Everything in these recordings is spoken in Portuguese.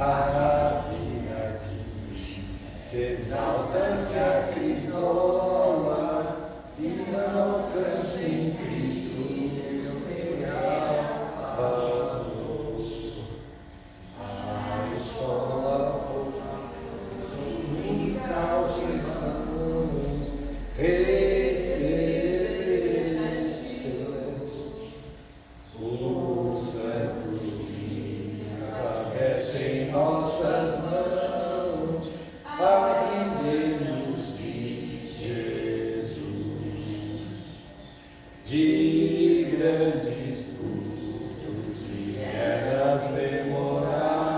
a vida aqui. Se exalta-se a crisola e não alcança em Cristo seu real valor. A escola dominical sessões excelentes, o santo livro aberto em nossas mãos, aprendemos de Jesus, de grandes frutos e eras memoráveis,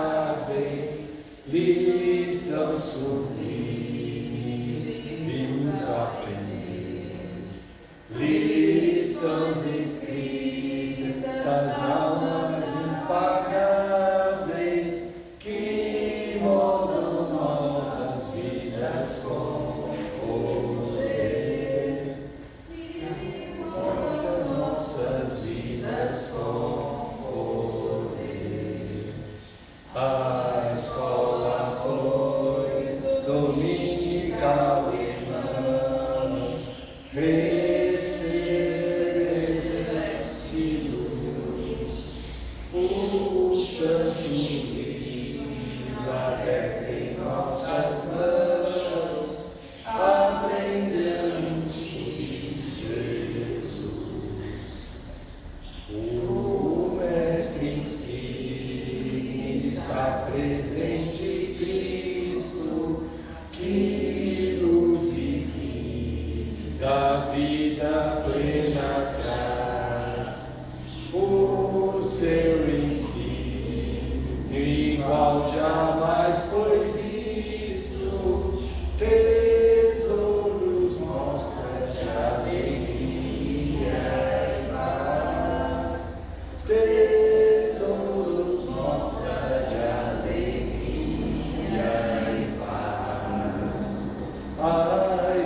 lição sublimes vimos aprender, lições escritas, almas impagáveis, que moldam nossas vidas com poder, moldam nossas vidas com poder. A escola, pois, dominical, irmãos, celeste luz, o santo livro aberto em nossas mãos, aprendemos de Jesus. O Mestre ensina, está presente Cristo, que luz e da vida plena traz. O seu ensino igual jamais foi visto, tesouros mostra de alegria e paz, tesouros mostra de alegria e paz. A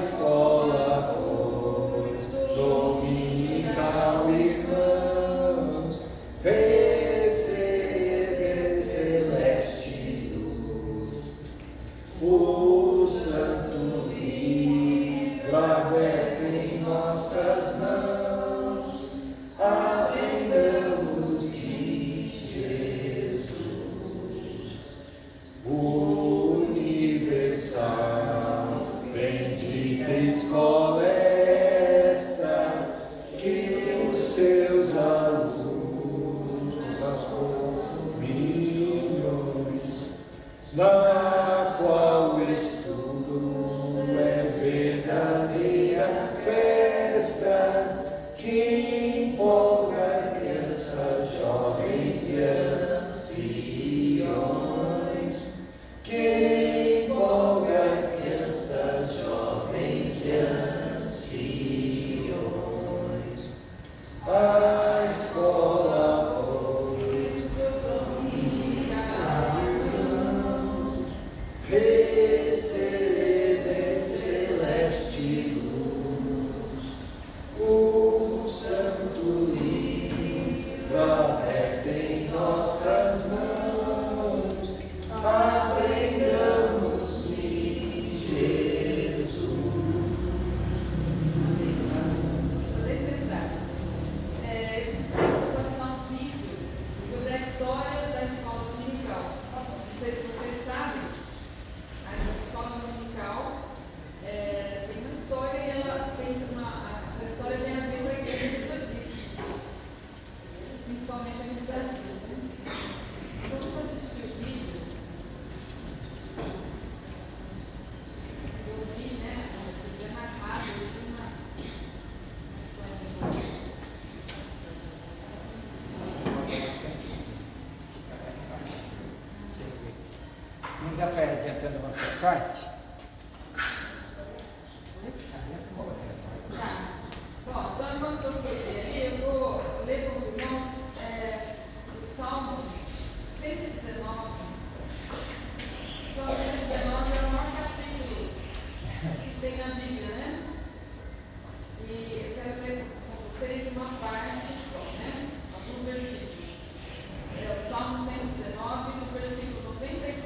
escola, pois, dominical, irmãos, recebe celeste luz, o santo livro aberto em nossas mãos, aprendamos de Jesus. Universal, bendita escola esta, que os seus alunos, milhões, na qual o estudo é verdadeira festa, que empolga crianças, jovens e anciões, que empolga crianças, jovens e anciões. A escola, pois, dominical, irmãos, recebe celeste luz, o santo livro aberto em nossas mãos, aprendamos em Jesus. Poder sentar. Situação vídeo sobre a história da escola dominical. Não sei se vocês sabem, a escola dominical tem uma história e ela tem essa história tem a ver com a igreja metodista, principalmente aqui no Brasil. Então, vamos assistir o vídeo. Eu vi, né? É narrado, eu vi uma história. Não dá para ir adiantando uma parte? Tá. Bom, então enquanto você vê ali, eu vou ler para os irmãos o Salmo 119. O Salmo 119 é o maior capítulo que tem na Bíblia, né? E eu quero ler com vocês uma parte só, né? Alguns versículos. É o Salmo 119, no versículo 96.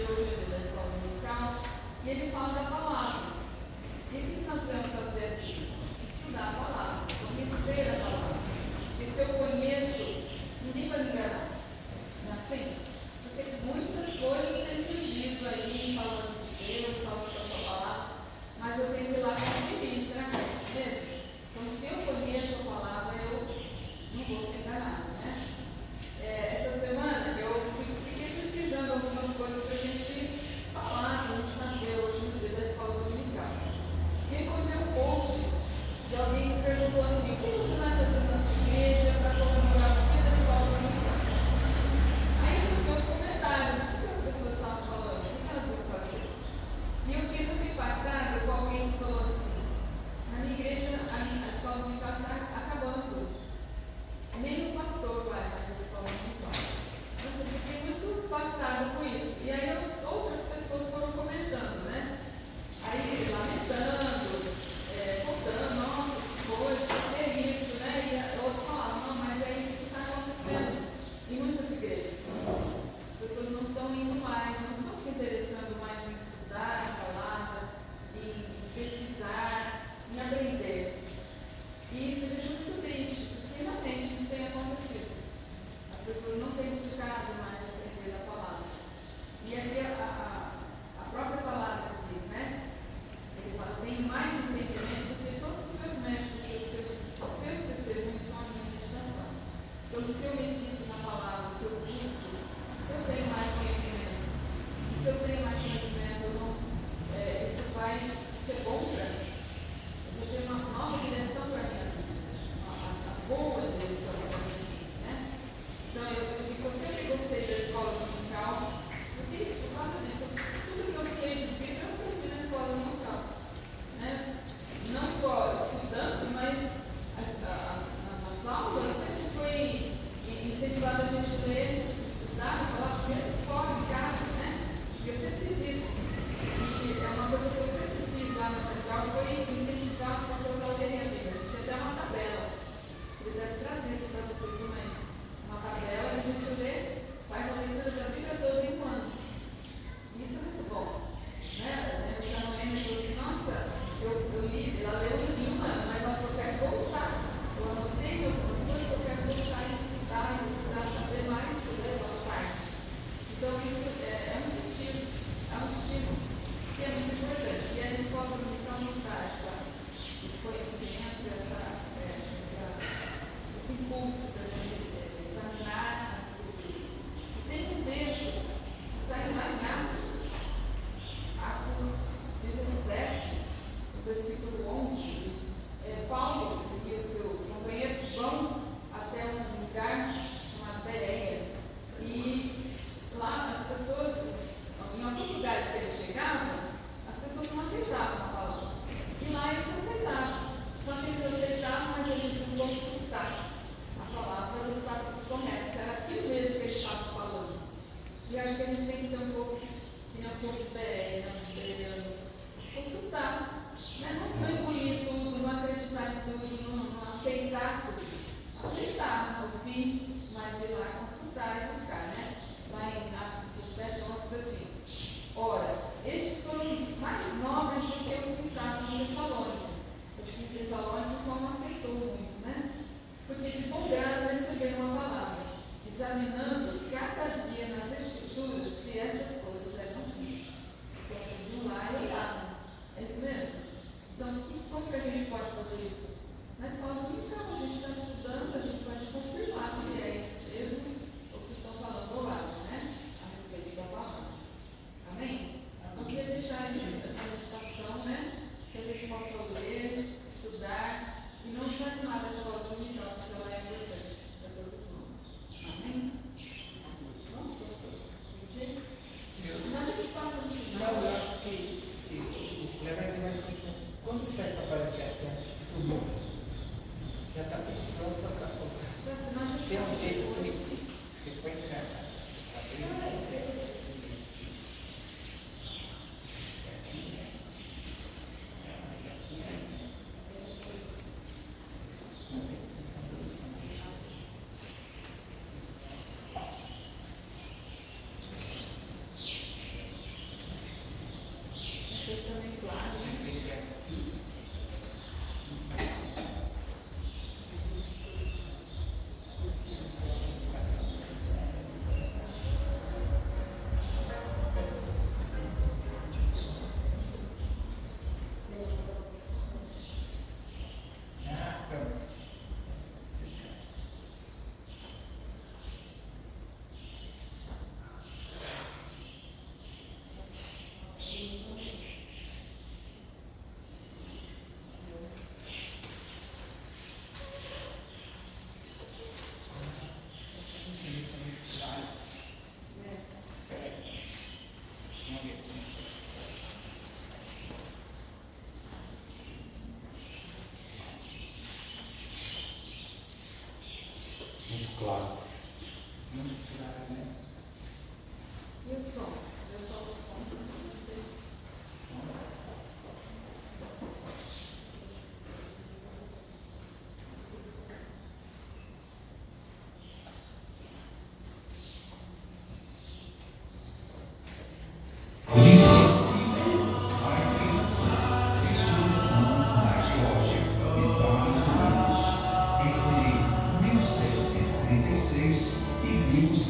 hoje da escola dominical, e ele fala da palavra. E o que nós devemos fazer aqui? Estudar a palavra, conhecer a palavra. Porque se eu conheço, ninguém vai me enganar. Não é assim? Porque muitas coisas têm surgido aí, falando de Deus, falando da sua palavra, mas eu tenho que ir lá conferir, será que é isso mesmo? Então, se eu conheço a palavra, eu não vou ser enganado, né? Essa semana eu fiquei pesquisando algumas coisas para a gente falar, para a gente fazer hoje no dia da escola dominical. E encontrei um post de alguém que perguntou assim: o que você vai fazer na sua igreja para comemorar o dia da escola dominical? Aí eu fui ver os comentários, o que as pessoas estavam falando, o que elas iam fazer? E eu fiquei muito impactada com alguém que falou assim: na minha igreja, a escola dominical está acabando tudo. Nem o pastor vai mais à escola dominical. Nossa, eu fiquei muito impactada com isso. E aí outras pessoas foram comentando, né? Aí lamentando, contando, nossa, que coisa, é isso, né? E outros falavam, não, mas é isso que está acontecendo em muitas igrejas. As pessoas não estão indo mais, não estão se interessando mais em estudar a palavra, em pesquisar, em aprender. E isso me deixa muito triste, porque realmente isso tem acontecido. As pessoas não têm buscado mais aprender a palavra. E aqui a própria palavra diz, né? Ele fala: tem mais entendimento do que todos os meus mestres, os meus testemunhos são a minha meditação. Então, se eu medito na palavra, se eu busco, eu tenho mais conhecimento. Se eu tenho mais conhecimento, isso vai ser bom para mim. Eu vou ter uma nova direção para a minha vida, uma boa direção para a minha vida, né? Então, eu sempre gostei da escola dominical, porque por causa disso, tudo que eu sei de Bíblia eu aprendi na escola dominical, né? Não só estudando, mas nas aulas sempre foi incentivado a gente ler, estudar, falar mesmo fora de casa, né? E eu sempre fiz isso. E é uma coisa que eu sempre fiz lá na central, foi incentivar as pessoas a lerem a Bíblia. A gente tem até uma tabela. Se quiser trazer aqui para vocês, mas uma tabela, a gente lê, faz a leitura da Bíblia toda em um ano. Isso é muito bom. Né? Eu lembro que a Noemi falou assim: nossa, eu li, ela leu em um ano, mas ela falou: eu quero voltar. Eu anotei algumas coisas que eu quero voltar e estudar e procurar saber mais sobre aquela parte. Então, isso é um incentivo, é um estímulo que é muito importante. E a escola dominical não dá esse conhecimento, esse impulso para a gente examinar as escrituras. E tem textos que saem lá em Atos 17, no versículo 11. Paulo e os seus companheiros vão até um lugar chamado Bereia. E lá as pessoas, em alguns lugares que eles chegavam, as pessoas não aceitavam a palavra. E lá eles aceitavam. Só que eles aceitavam, mas eles iam consultar a palavra para ver se estava tudo correto, se era aquilo mesmo que eles estavam falando. E acho que a gente tem que ser um pouco de Bereia, nós bereanos, consultar, né? Não engolir tudo, não acreditar em tudo, não aceitar tudo. Aceitar, ouvir, mas ir lá consultar e buscar, né? Lá em Atos 17, diz assim: ora, estes foram mais nobres do que os que estavam em Tessalônica. Acho que em Tessalônica só não aceitou muito, né? Porque de bom grado receberam a palavra, examinando cada dia nas Escrituras se estas coisas eram assim. Então, eles iam lá e oravam. É isso mesmo? Então, como que a gente pode fazer isso? Na escola dominical, a gente está estudando, a gente pode confirmar se é isso mesmo ou se estão falando bobagem, né? A respeito da palavra. Amém? Não queria deixar essa meditação, né? Que a gente possa ler, estudar e não desanimar da escola dominical, porque ela é importante para todos nós. Amém? Não? Gostou? Entendi? Mas a gente passa no final. Não, eu acho que o Cleber tem mais condições. Quando o Festa aparecer aqui, subiu, já está tudo pronto, só para focar. Tem um jeito de sequência.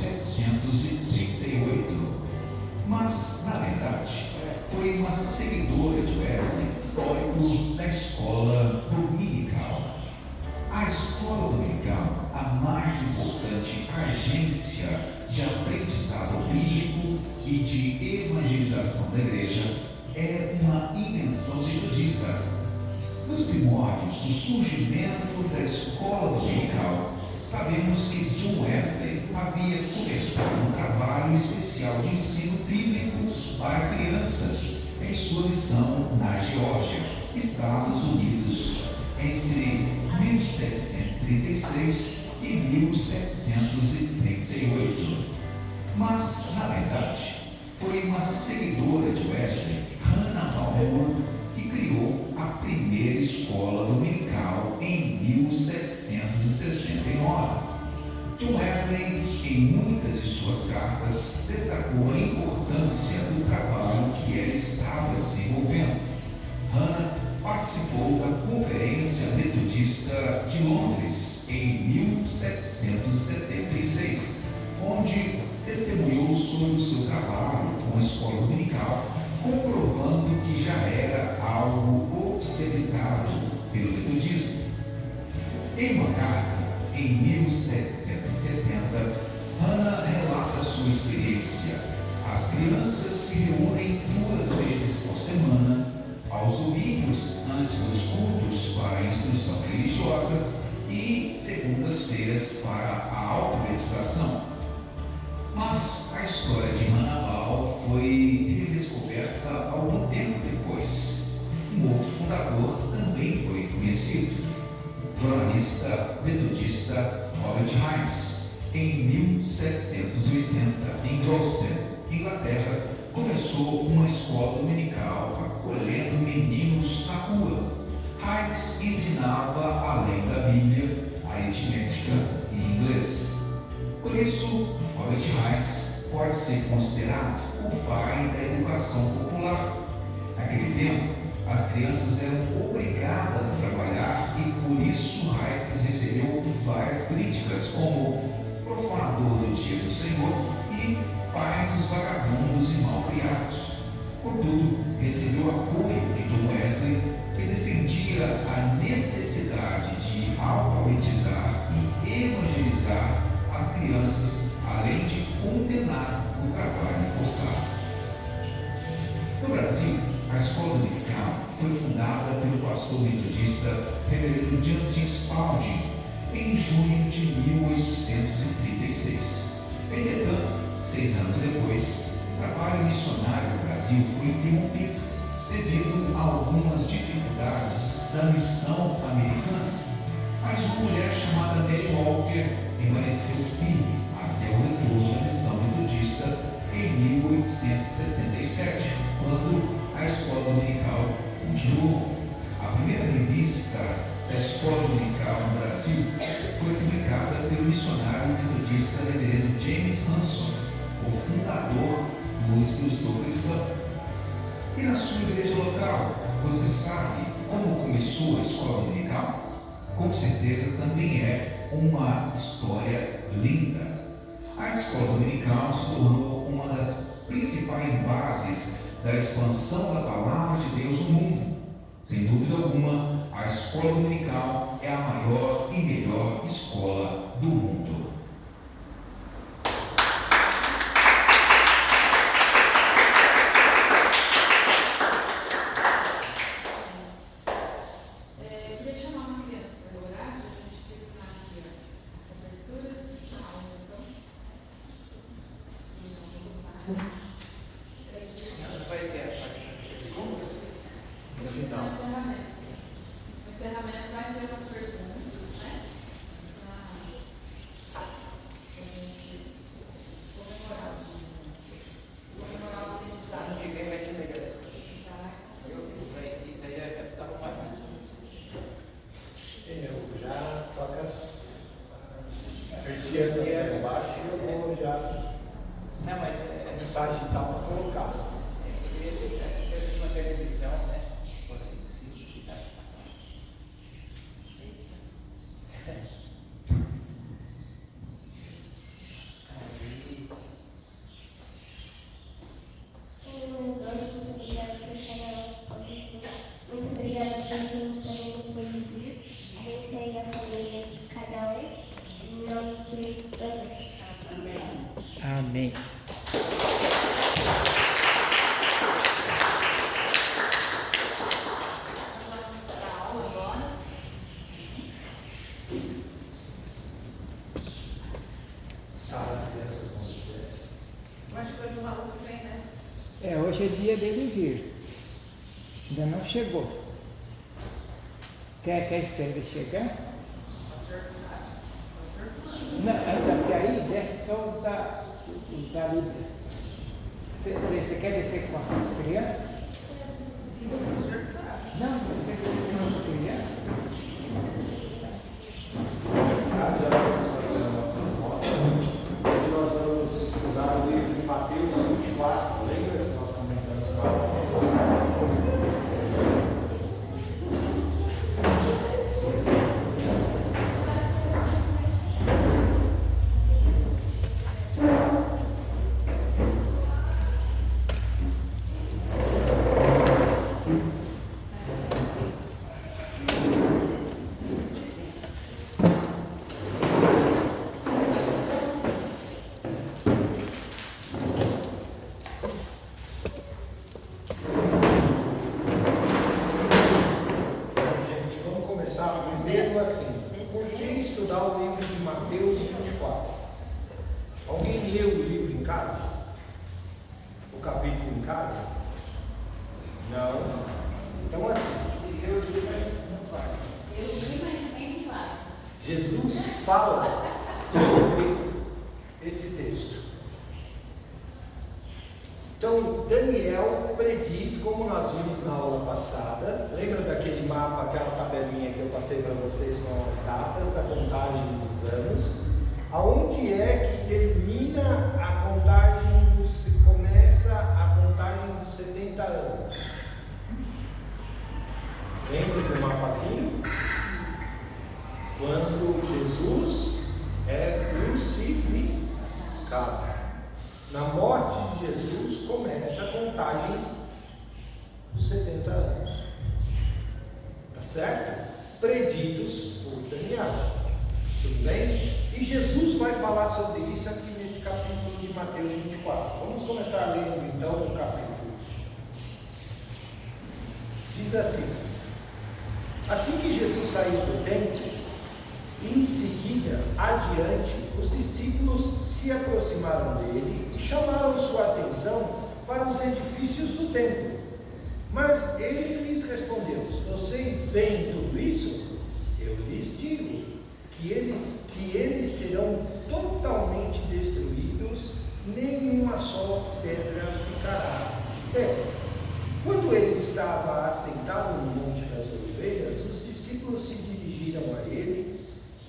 1738. Mas, na verdade, foi uma seguidora de Wesley histórico da escola dominical. A escola dominical, a mais importante agência de aprendizado bíblico e de evangelização da igreja, é uma invenção metodista. Nos primórdios do surgimento da escola dominical, sabemos que John Wesley havia começado um trabalho especial de ensino bíblico para crianças em sua missão na Geórgia, Estados Unidos, entre 1736 e 1738. Mas, na verdade, foi uma seguidora de Wesley, Hannah Balmer, que criou a primeira escola dominical em 1769. John Wesley, em muitas de suas cartas, destacou a importância do trabalho que ela estava desenvolvendo. Hannah participou da Conferência Metodista de Londres em 1776, onde testemunhou sobre o seu trabalho com a escola dominical, comprovando que já era algo observado pelo metodismo. Em uma carta, em 1770, Hannah relata sua experiência. As crianças se reúnem 2 vezes por semana, aos domingos antes dos cultos para a instrução religiosa e segundas-feiras para a alfabetização. Mas a história de Hannah Ball foi redescoberta algum tempo depois. Um outro fundador também foi conhecido, o jornalista metodista Robert Himes. Em 1780, em Gloucester, Inglaterra, começou uma escola dominical acolhendo meninos na rua. Himes ensinava, além da Bíblia, a aritmética e inglês. Por isso, Robert Himes pode ser considerado o pai da educação popular. Naquele tempo, as crianças eram obrigadas a trabalhar e por isso Himes recebeu várias críticas como profanador do dia do Senhor e pai dos vagabundos e malcriados. Contudo, recebeu apoio de John Wesley, que defendia a necessidade de alfabetizar e evangelizar as crianças, além de condenar o trabalho forçado. No Brasil, a escola dominical foi fundada pelo pastor metodista Reverendo Justin Spalding em junho de 1836. Entretanto, 6 anos depois, o trabalho missionário no Brasil foi interrompido devido a algumas dificuldades da missão americana. Mas uma mulher chamada Mary Walker permaneceu firme até o retorno da missão metodista em 1867, quando a escola dominical continuou. A primeira revista da escola dominical no Brasil foi publicada pelo missionário metodista Reverendo James Hanson, o fundador do Expositor Cristão. E na sua igreja local, você sabe como começou a escola dominical? Com certeza também é uma história linda. A escola dominical se tornou uma das principais bases da expansão da palavra de Deus no mundo. Sem dúvida alguma, a escola dominical é a maior e melhor escola do mundo. Amém. Hoje é dia dele vir. Ainda não chegou. Quer esperar ele chegar? Não, porque aí desce só os da Libra. Você quer descer com as crianças? Sim, o pastor que sabe. Não, você quer descer com as crianças? Já vamos fazer a nossa nota. Hoje nós vamos estudar o livro de Mateus 24. Lembra que nós comentamos na aula passada? Jesus fala sobre esse texto. Então, Daniel prediz, como nós vimos na aula passada, lembra daquele mapa, aquela tabelinha que eu passei para vocês com as datas da contagem dos anos? Aonde é que termina a contagem, começa a contagem dos 70 anos? Lembra do mapazinho? Quando Jesus é crucificado. Na morte de Jesus começa a contagem dos 70 anos. Tá certo? Preditos por Daniel. Tudo bem? E Jesus vai falar sobre isso aqui nesse capítulo de Mateus 24. Vamos começar lendo então o capítulo. Diz assim: assim que Jesus saiu do templo, em seguida, adiante, os discípulos se aproximaram dele e chamaram sua atenção para os edifícios do templo. Mas ele lhes respondeu: vocês veem tudo isso? Eu lhes digo que eles serão totalmente destruídos, nenhuma só pedra ficará de pé. Quando ele estava assentado no Monte das Oliveiras, os discípulos se dirigiram a ele.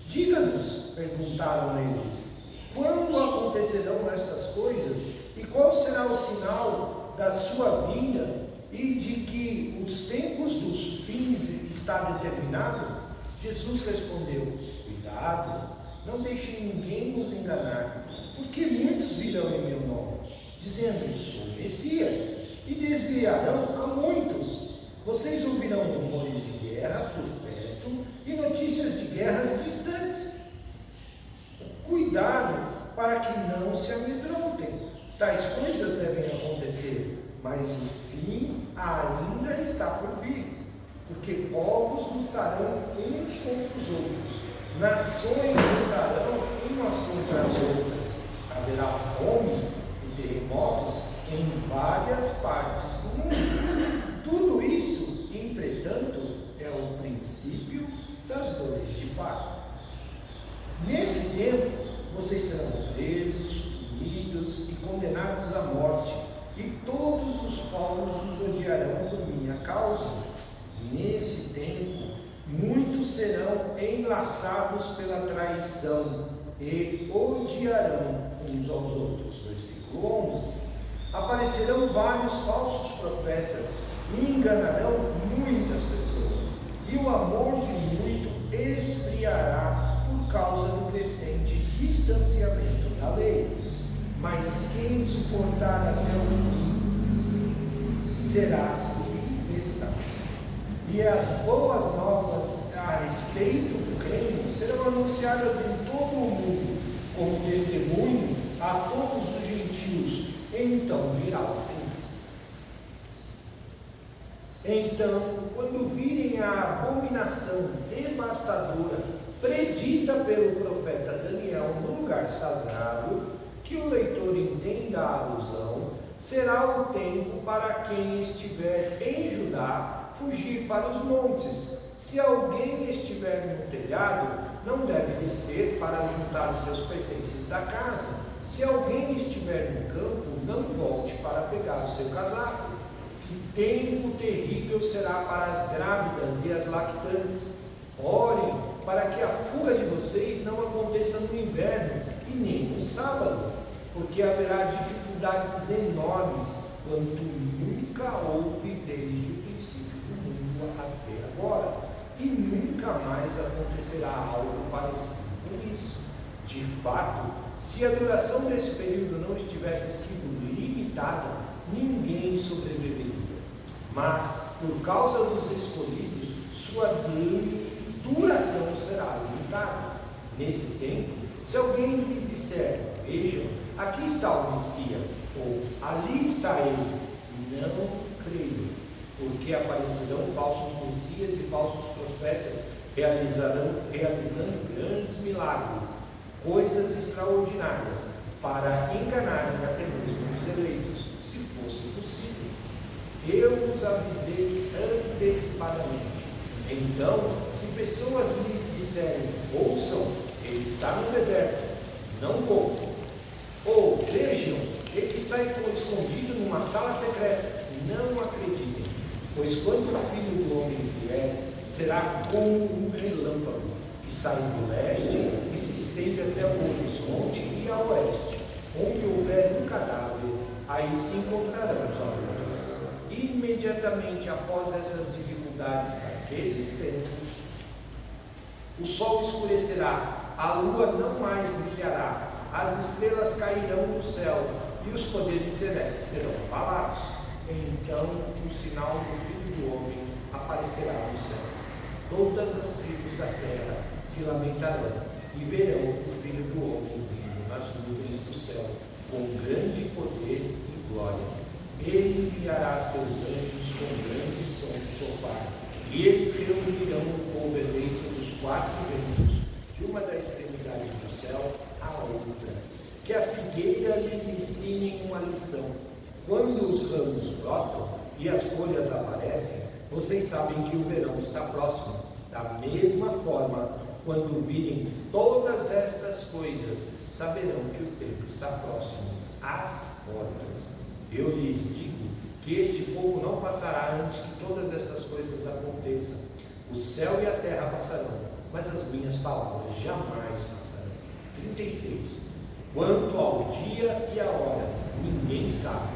Diga-nos, perguntaram eles, quando acontecerão estas coisas e qual será o sinal da sua vinda e de que os tempos dos fins está determinado? Jesus respondeu: cuidado, não deixe ninguém nos enganar, porque muitos virão em meu nome, dizendo, sou Messias, e desviarão a muitos. Vocês ouvirão rumores de guerra por perto e notícias de guerras distantes. Cuidado para que não se amedrontem. Tais coisas devem acontecer, mas o fim ainda está por vir. Porque povos lutarão uns contra os outros, nações lutarão umas contra as outras. Haverá fomes e terremotos em várias partes do mundo. Tudo isso, entretanto, é o princípio das dores de parto. Nesse tempo, vocês serão presos, punidos e condenados à morte, e todos os povos os odiarão por minha causa. Nesse tempo, muitos serão enlaçados pela traição e odiarão uns aos outros. Versículo 11. Aparecerão vários falsos profetas e enganarão muitas pessoas, e o amor de muito esfriará por causa do crescente distanciamento da lei. Mas quem suportar até o fim será libertado. E as boas novas a respeito do reino serão anunciadas em todo o mundo como testemunho a todos os gentios, então virá o fim. Então, quando virem a abominação devastadora predita pelo profeta Daniel no lugar sagrado, que o leitor entenda a alusão, será o tempo para quem estiver em Judá fugir para os montes. Se alguém estiver no telhado, não deve descer para juntar os seus pertences da casa. Se alguém estiver no campo, não volte para pegar o seu casaco. Que tempo terrível será para as grávidas e as lactantes. Orem para que a fuga de vocês não aconteça no inverno e nem no sábado, porque haverá dificuldades enormes quanto nunca houve desde o princípio do mundo até agora, e nunca mais acontecerá algo parecido com isso. De fato, se a duração desse período não estivesse sido limitada, ninguém sobreviveria. Mas, por causa dos escolhidos, sua duração será limitada. Nesse tempo, se alguém lhes disser: vejam, aqui está o Messias, ou ali está ele, não creiam, porque aparecerão falsos messias e falsos profetas, realizando grandes milagres, coisas extraordinárias, para enganarem até mesmo os eleitos, se fosse possível. Eu os avisei antecipadamente. Então, se pessoas lhes disserem: ouçam, ele está no deserto, não vou. Ou vejam, ele está escondido numa sala secreta, não acreditem. Pois quando o Filho do Homem vier, será como um relâmpago que sai do leste e se estende até o horizonte e a oeste. Onde houver um cadáver, aí se encontrarão os abutres. Imediatamente após essas dificuldades, aqueles tempos, o sol escurecerá, a lua não mais brilhará, as estrelas cairão do céu e os poderes celestes serão abalados. Então o sinal do Filho do Homem aparecerá no céu. Todas as tribos da terra se lamentarão e verão o Filho do Homem vindo nas nuvens do céu, com grande poder e glória. Ele enviará seus anjos com grande som de chofar, e eles reunirão o povo eleito dos quatro ventos, de uma da extremidade do céu à outra. Que a figueira lhes ensine uma lição. Quando os ramos brotam e as folhas aparecem, vocês sabem que o verão está próximo. Da mesma forma, quando virem todas estas coisas, saberão que o tempo está próximo, às portas. Eu lhes digo que este povo não passará antes que todas estas coisas aconteçam. O céu e a terra passarão, mas as minhas palavras jamais passarão. 36. Quanto ao dia e a hora, ninguém sabe,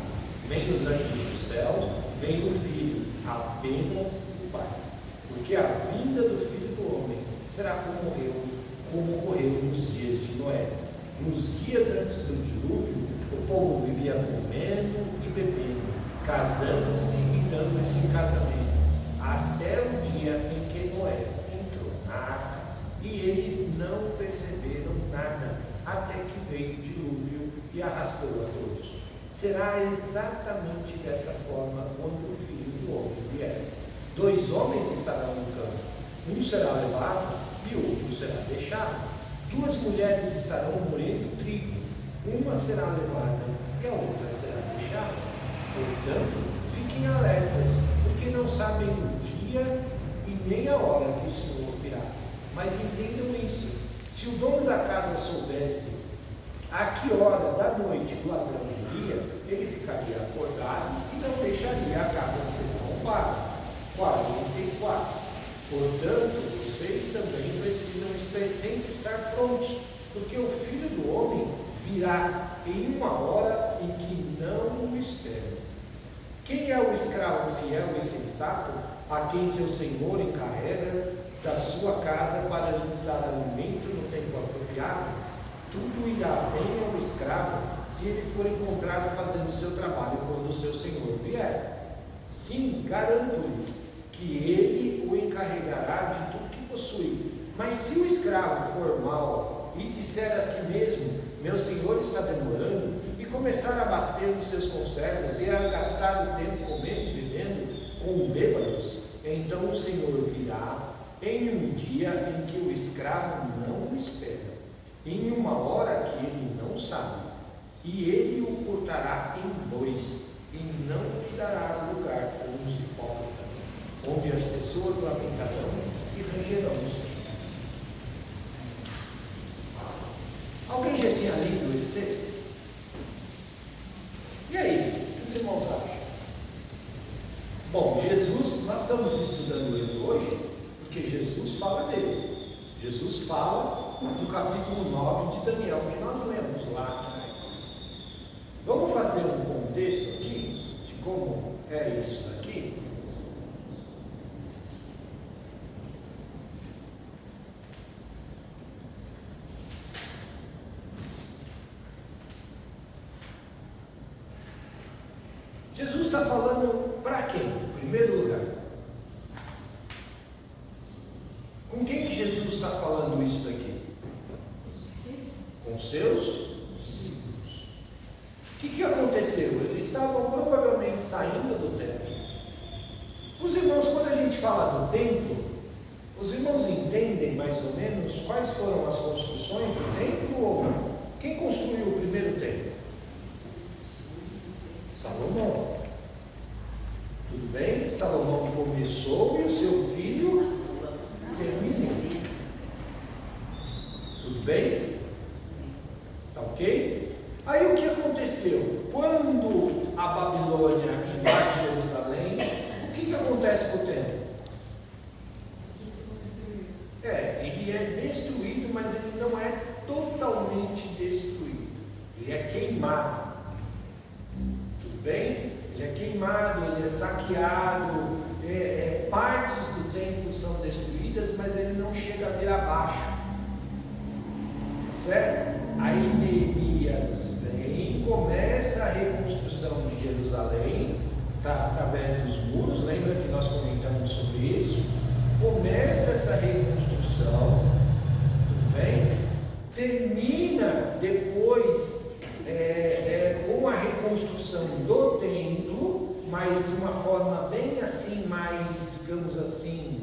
nem os anjos do céu, nem o Filho, apenas o Pai. Porque a vinda do Filho do Homem será como ocorreu nos dias de Noé. Nos dias antes do dilúvio, o povo vivia comendo e bebendo, casando-se e dando-se em casamento, até o dia em que Noé entrou na arca, e eles não perceberam nada, até que veio o dilúvio e arrastou a todos. Será exatamente dessa forma quando o Filho do Homem vier. 2 homens estarão no campo, um será levado e outro será deixado. 2 mulheres estarão moendo trigo, uma será levada e a outra será deixada. Portanto, fiquem alertas, porque não sabem o dia e nem a hora que o Senhor virá. Mas entendam isso: se o dono da casa soubesse a que hora da noite o ladrão viria, ele ficaria acordado e não deixaria a casa ser arrombada. 44. Portanto, vocês também precisam sempre estar prontos, porque o Filho do Homem virá em uma hora em que não o esperam. Quem é o escravo fiel e sensato, a quem seu senhor encarrega da sua casa para lhes dar alimento no tempo apropriado? Tudo irá bem ao escravo se ele for encontrado fazendo o seu trabalho quando o seu senhor vier. Sim, garanto-lhes que ele o encarregará de tudo que possui. Mas se o escravo for mau e disser a si mesmo: meu senhor está demorando, e começar a bater nos seus conservos e a gastar o tempo comendo e bebendo com bêbados, então o Senhor virá em um dia em que o escravo não o espera, em uma hora que ele não sabe, e ele o cortará em dois, e não lhe dará lugar com os hipócritas, onde as pessoas lamentarão e rangerão os dentes. Alguém já tinha lido esse texto? E aí, o que os irmãos acham? Bom, Jesus, nós estamos estudando ele hoje, porque Jesus fala dele. Jesus fala do capítulo 9 de Daniel, que nós lemos lá atrás. Vamos fazer um contexto aqui, de como é isso daqui? Jesus está falando para quem? Em primeiro lugar. Com quem que Jesus está falando isso daqui? Com seus discípulos. O que aconteceu? Eles estavam provavelmente saindo do templo. Os irmãos, quando a gente fala do templo, os irmãos entendem mais ou menos quais foram as construções do templo ou não? Quem construiu o primeiro templo? Salomão. Tudo bem? Salomão começou e o seu filho terminou. Tudo bem? Tá ok? Aí o que aconteceu? Quando a Babilônia invade Jerusalém, o que acontece com o templo? Ele é destruído, mas ele não é totalmente destruído. Ele é queimado. Tudo bem? Ele é queimado, ele é saqueado, partes do templo são destruídas, mas ele não chega a vir abaixo. Certo? Aí Neemias vem, começa a reconstrução de Jerusalém, através dos muros, lembra que nós comentamos sobre isso? Começa essa reconstrução, tudo bem? Termina depois com a reconstrução do templo, mas de uma forma bem assim, mais, digamos assim,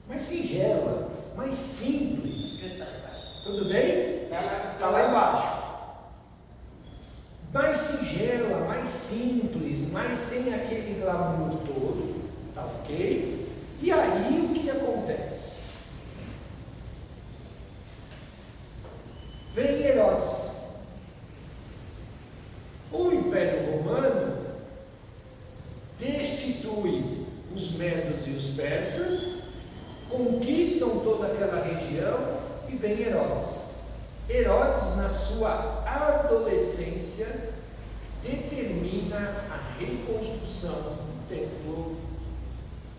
mais singela, mais simples. Tudo bem? Está lá embaixo. Mais singela, mais simples, mais sem aquele glamour todo. Tá ok? E aí o que acontece? Vem Herodes. O Império Romano destitui os medos e os persas, conquistam toda aquela região e vem Herodes. Herodes, na sua adolescência, determina a reconstrução do templo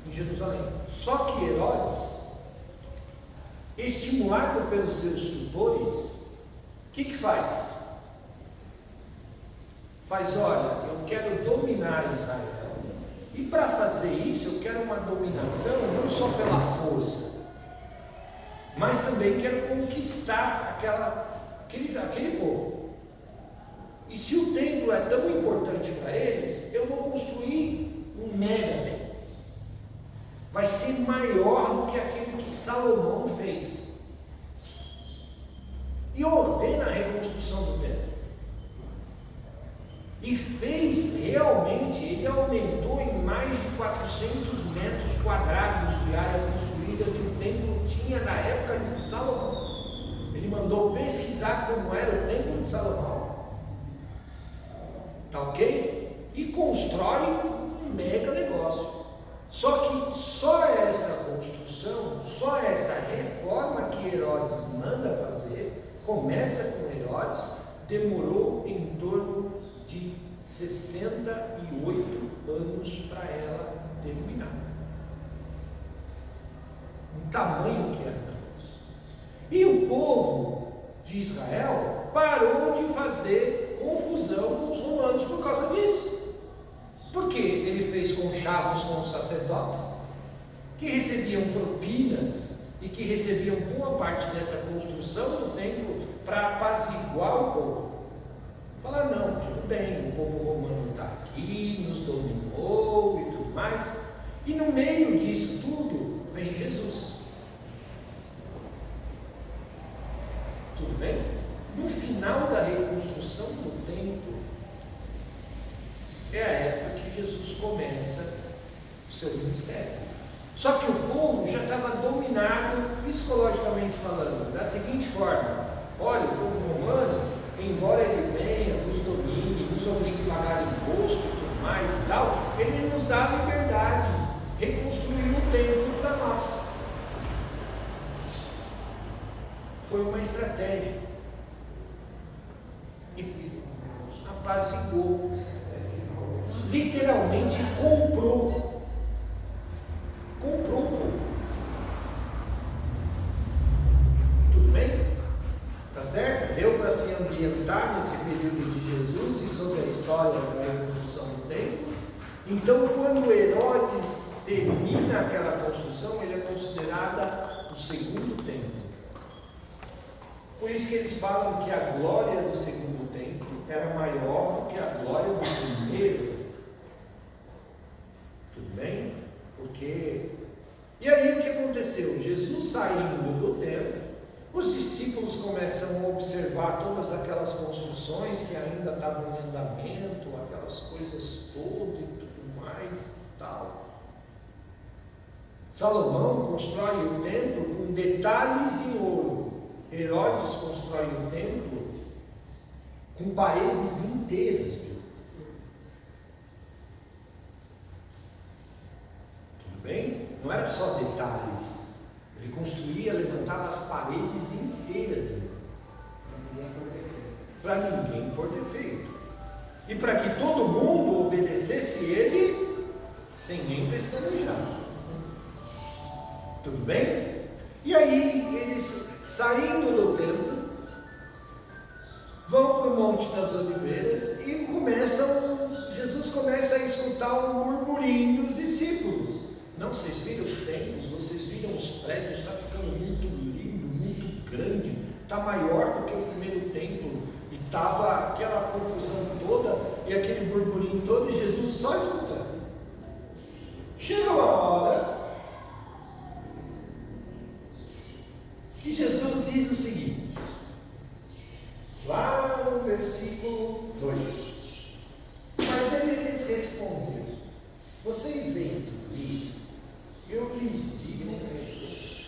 em Jerusalém. Só que Herodes, estimulado pelos seus tutores, o que faz? Olha, eu quero dominar Israel, e para fazer isso eu quero uma dominação não só pela força, mas também quero conquistar aquele povo. E se o templo é tão importante para eles, eu vou construir um mega templo. Vai ser maior do que aquele que Salomão fez. E ordena a reconstrução do templo. E fez realmente, ele aumentou em mais de 400 metros quadrados de área construída que o templo tinha na época de Salomão. Ele mandou pesquisar como era o templo de Salomão. Tá ok? E constrói um mega negócio. Só que só essa construção, só essa reforma que Herodes manda fazer, começa com Herodes, demorou em torno de 68 anos para ela terminar. O tamanho que era. E o povo de Israel parou de fazer confusão com os romanos por causa disso. Porque ele fez conchavos com os sacerdotes, que recebiam propinas e que recebiam boa parte dessa construção do templo para apaziguar o povo. Falar, não, tudo bem, o povo romano está aqui, nos dominou e tudo mais. E no meio disso tudo, vem Jesus. Tudo bem? No final da reconstrução do templo, é a época que Jesus começa o seu ministério. Só que o povo já estava dominado, psicologicamente falando, da seguinte forma: olha, o povo romano, embora ele venha, nos domine, nos obrigue a pagar imposto e tudo mais e tal, ele nos dá liberdade, reconstruir o templo para nós. Foi uma estratégia. E apaziguou. Literalmente comprou o povo. Tudo bem? Tá certo? Deu para se ambientar nesse período de Jesus e sobre a história da reconstrução do templo. Então, quando Herodes termina aquela construção, ele é considerada o segundo templo. Por isso que eles falam que a glória do segundo templo era maior do que a glória do primeiro. Tudo bem? Porque... E aí o que aconteceu? Jesus saindo do templo, os discípulos começam a observar todas aquelas construções que ainda estavam em andamento, aquelas coisas todas e tudo mais e tal. Salomão constrói o templo com detalhes em ouro. Herodes constrói o templo com paredes inteiras de ouro. Tudo bem? Não era só detalhes. Ele construía, levantava as paredes inteiras de ouro. Para ninguém pôr defeito. E para que todo mundo obedecesse ele sem nem pestanejar. Tudo bem? E aí eles, saindo do templo, vão para o Monte das Oliveiras e Jesus começa a escutar um murmurinho dos discípulos. Não, vocês viram os templos, vocês viram os prédios, está ficando muito lindo, muito grande, está maior do que o primeiro templo, e estava aquela confusão toda, e aquele burburinho todo, e Jesus só escutando. Chega uma hora que Jesus diz o seguinte, lá no versículo 2, mas ele lhes respondeu, vocês veem tudo isso? Eu lhes digo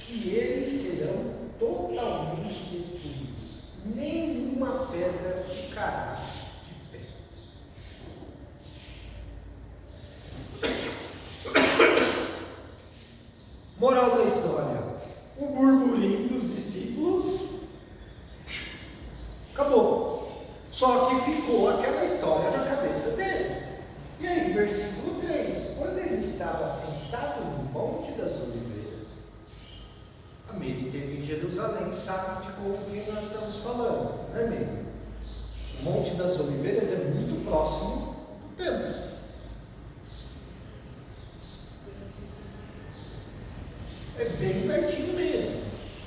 que eles serão totalmente destruídos, nenhuma pedra ficará de pé. Moral da história: o burburinho dos discípulos acabou. Só que ficou aquela história na cabeça deles. E aí, versículo 3: quando ele estava sentado no Monte das Oliveiras, a Mary esteve em Jerusalém, sabe de como que nós estamos falando, não é, Mary? O Monte das Oliveiras é muito próximo do templo. É bem pertinho mesmo.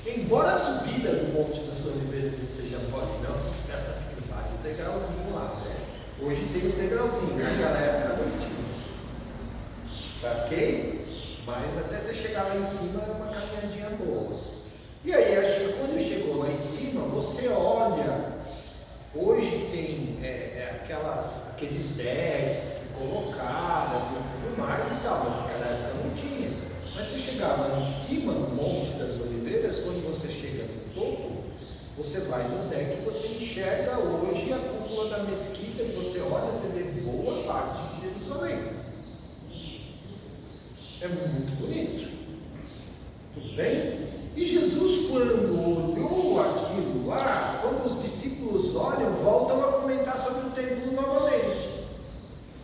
Embora a subida do Monte das Oliveiras não seja mole, não, tem vários degrauzinhos lá, né? Hoje tem os degrauzinhos, naquela época não tinha. Tá ok? Mas até você chegar lá em cima é uma caminhadinha boa. E aí, acho que quando chegou lá em cima, você olha, hoje tem aqueles decks que colocaram e tudo mais e tal, mas naquela época não tinha. Mas você chegava lá em cima no Monte das Oliveiras, quando você chega no topo, você vai no deck e você enxerga hoje a cúpula da mesquita, e você olha, você vê boa parte de Jerusalém. É muito bonito. Tudo bem? E Jesus, quando olhou aquilo lá, quando os discípulos olham, voltam a comentar sobre o templo novamente.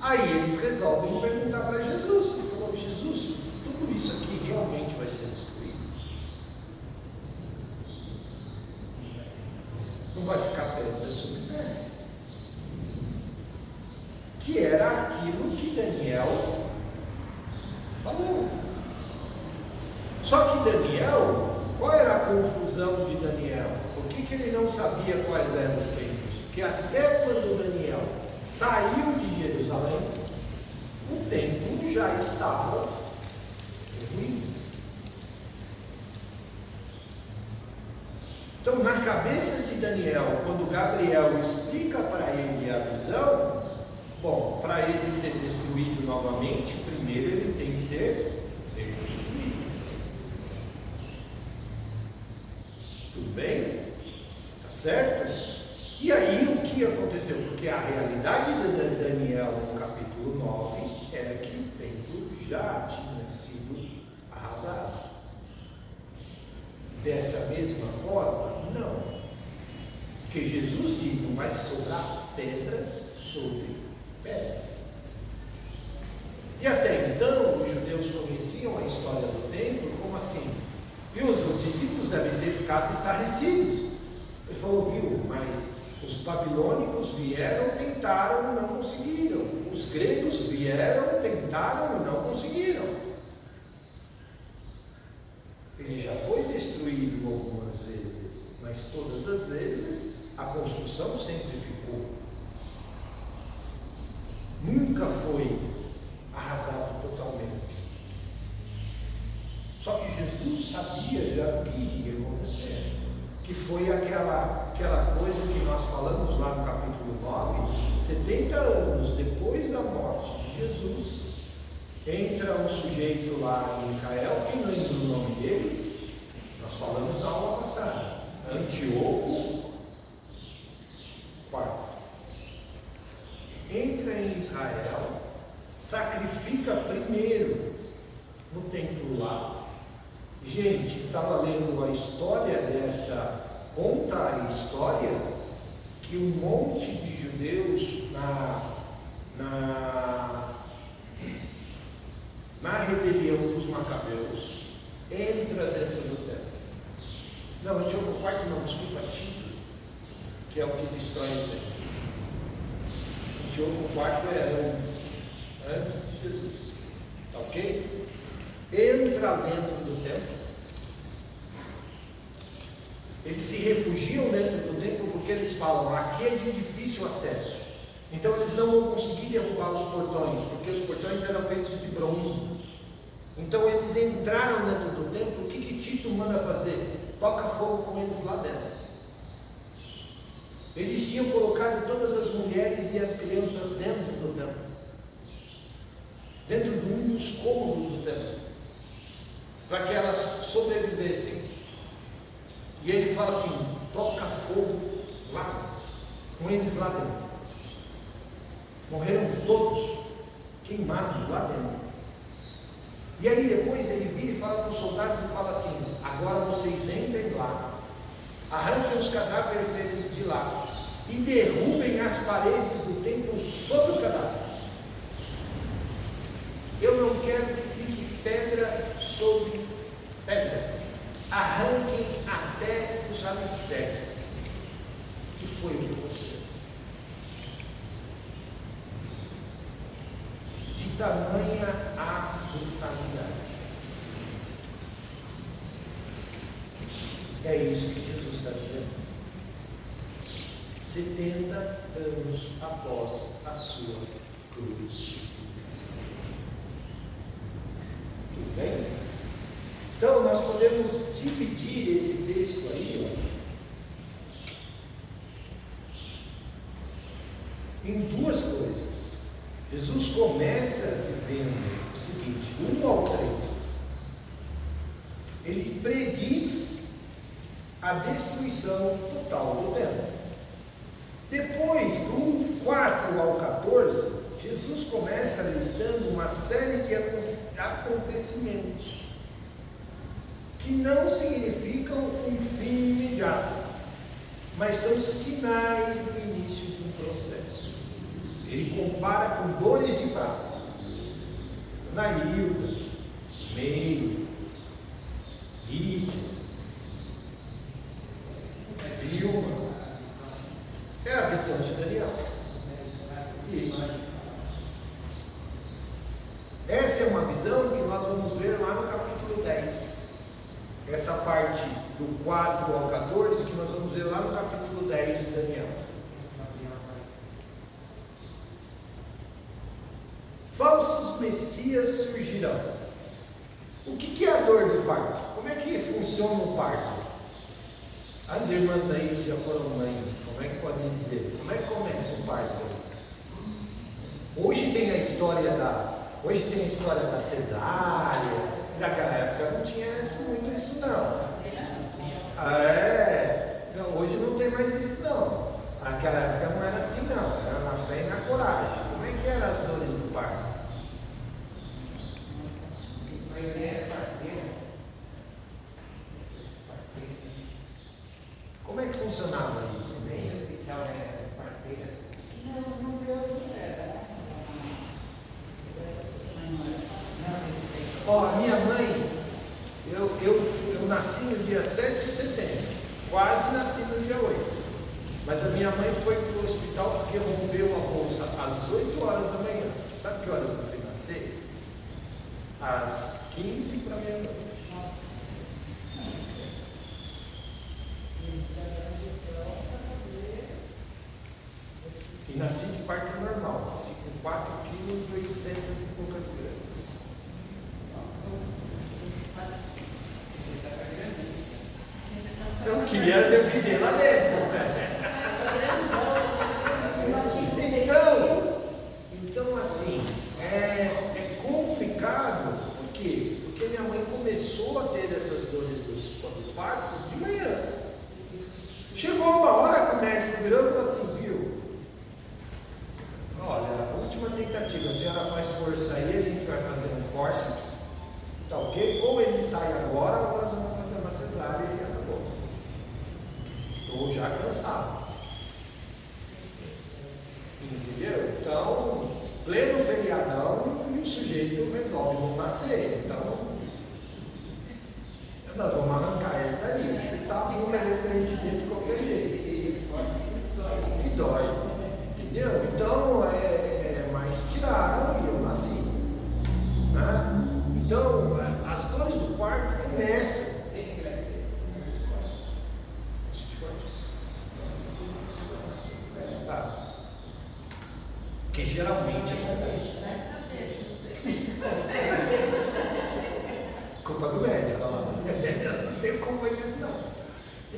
Aí eles resolvem perguntar para Jesus. Ele falou: Jesus, tudo isso aqui realmente vai ser destruído? Não vai ficar pedra sobre pedra? Que era aquilo que Daniel falou. Só que Daniel, qual era a confusão de Daniel? Por que ele não sabia quais eram os tempos? Porque até quando Daniel saiu de Jerusalém, o templo já estava em ruínas. Então, na cabeça de Daniel, quando Gabriel explica para ele a visão, bom, para ele ser destruído novamente, primeiro ele tem que ser reconstruído. Tudo bem? Tá certo? E aí o que aconteceu? Porque a realidade de Daniel no capítulo 9 era que o templo já tinha sido arrasado. Dessa mesma forma, não. Porque Jesus diz, não vai sobrar pedra sobre pedra. E até então, os judeus conheciam a história do templo como assim? E os discípulos devem ter ficado estarrecidos. Ele falou, viu, mas os babilônicos vieram, tentaram e não conseguiram. Os gregos vieram, tentaram e não conseguiram. Ele já foi destruído algumas vezes, mas todas as vezes a construção sempre ficou. Nunca foi arrasado totalmente. Só que Jesus sabia já o que iria acontecer. Que foi aquela coisa que nós falamos lá no capítulo 9, 70 anos depois da morte de Jesus, entra um sujeito lá em Israel, quem lembra o nome dele? Nós falamos na aula passada, Antíoco IV. Entra em Israel, sacrifica primeiro no templo lá. Gente, eu estava lendo a história conta a história que um monte de judeus na rebelião dos Macabeus entra dentro do templo. Não, Antíoco IV não, desculpa, Tito, que é o que destrói o templo. Antíoco IV é antes de Jesus, tá ok? Entra dentro do templo. Eles se refugiam dentro do templo porque eles falam, aqui é de difícil acesso. Então eles não vão conseguir derrubar os portões, porque os portões eram feitos de bronze. Então eles entraram dentro do templo. O que Tito manda fazer? Toca fogo com eles lá dentro. Eles tinham colocado todas as mulheres e as crianças dentro do templo, dentro de um dos cômodos do templo, para que elas sobrevivessem. E ele fala assim, toca fogo lá, com eles lá dentro. Morreram todos, queimados lá dentro. E aí depois ele vira e fala para os soldados e fala assim, agora vocês entrem lá, arranquem os cadáveres deles de lá e derrubem as paredes do templo sobre os cadáveres. Eu não quero que fique pedra sobre pedra. Arranquem até os alicerces, que foi o que aconteceu. De tamanha a brutalidade. É isso que Jesus está dizendo. 70 anos após a sua crucificação. Tudo bem? Então, nós podemos dividir esse texto aí, em duas coisas. Jesus começa dizendo o seguinte, 1 ao 3. Ele prediz a destruição total do templo. Depois, do 4 ao 14, Jesus começa listando uma série de acontecimentos que não significam um fim imediato, mas são sinais do início de um processo. Ele compara com dores de parto. Nailda, Meio, Lídia, Vilma. É a visão de Daniel. Isso. Essa é uma visão que nós vamos ver lá no capítulo 10. Essa parte do 4 ao 14, que nós vamos ver lá no capítulo 10 de Daniel. Falsos messias surgirão. O que é a dor do parto? Como é que funciona o parto? As irmãs aí que já foram mães, como é que podem dizer? Como é que começa o parto? Hoje tem a história da cesárea. Naquela época não tinha muito isso não. Não, hoje não tem mais isso não. Naquela época não era assim não. Era na fé e na coragem. Como é que eram as dores do parto? Como é que funcionava isso? Nem no hospital era as parteiras. Não veio. Ó, a minha mãe, eu nasci no dia 7 de setembro, quase nasci no dia 8. Mas a minha mãe foi para o hospital porque rompeu a bolsa às 8 horas da manhã. Sabe que horas eu fui nascer? Às 15 para meia-noite. E nasci de parto normal, nasci com 4 quilos e 800 e poucas gramas. Eu queria viver lá dentro. Então assim, é complicado. Por quê? Porque minha mãe começou a ter essas dores do parto de manhã. Chegou uma hora que o médico virou e falou assim, viu? Olha, a última tentativa, a senhora faz força aí, a gente vai fazer um fórceps, tá ok? Ou ele sai agora, ou nós vamos fazer uma cesárea e acabou. Estou já cansado. Entendeu? Então, pleno feriadão e o sujeito resolve não nascer. Então, nós vamos arrancar ele daí, chutar a bunda dele de dentro de qualquer jeito. E dói. Entendeu? Então, mas tiraram e eu nasci. Né? Então, as dores do parto começam. Porque geralmente acontece. Culpa do médico, olha lá. Não tenho culpa disso não.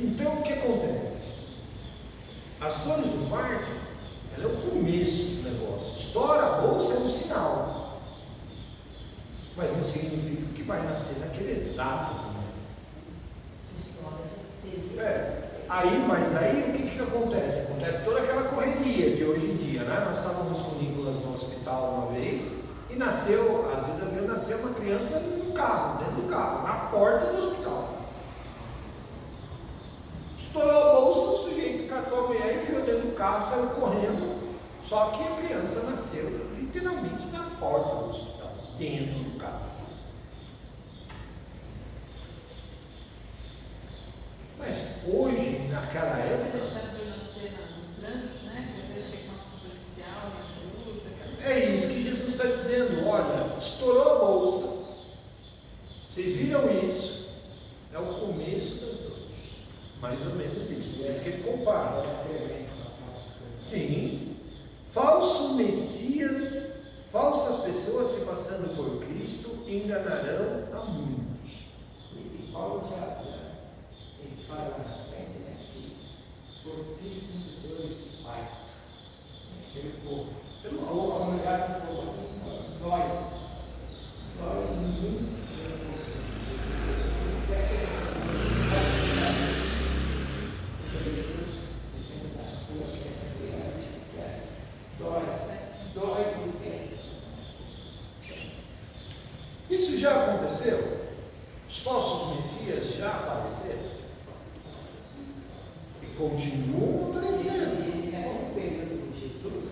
Então o que acontece? As dores do parto, ela é o começo do negócio. Estoura a bolsa é um sinal. Mas não significa que vai nascer naquele exato momento. Mas aí o que acontece? Acontece toda aquela correria de hoje em dia, né? Nós estávamos com o Nicolas no hospital uma vez e nasceu, a Zilda viu nascer uma criança no carro, dentro do carro, na porta do hospital. Estourou a bolsa, o sujeito catou a mulher, enfiou dentro do carro, saiu correndo, só que a criança nasceu literalmente na porta do hospital, dentro do carro. Mas hoje, naquela época. É isso que Jesus está dizendo. Olha, estourou a bolsa. Vocês viram isso? É o começo das dores. Mais ou menos isso. Por isso que ele compara. Sim. Falso Messias, falsas pessoas se passando por Cristo enganarão a muitos. E Paulo já ele fala na frente, né, que fortíssimos dores de parto, pelo povo, a mulher do povo, assim, dói muito. Isso já aconteceu? Os falsos messias já apareceram? E continuam aparecendo. E no período de Jesus,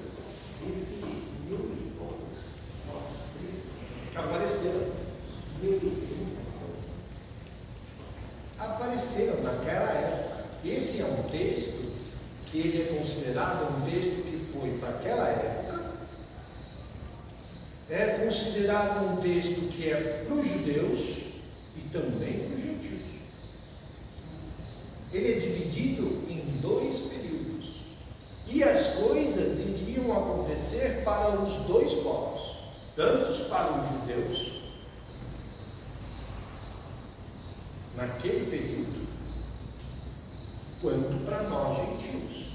diz que 1000 e poucos falsos cristos Apareceram. 1030 Apareceram naquela época. Esse é um texto que ele é considerado um texto que foi para aquela época. É considerado um texto que é para os judeus e também para os gentios. ele é dividido em 2 períodos. E as coisas iriam acontecer para os 2 povos, tanto para os judeus, naquele período, quanto para nós gentios.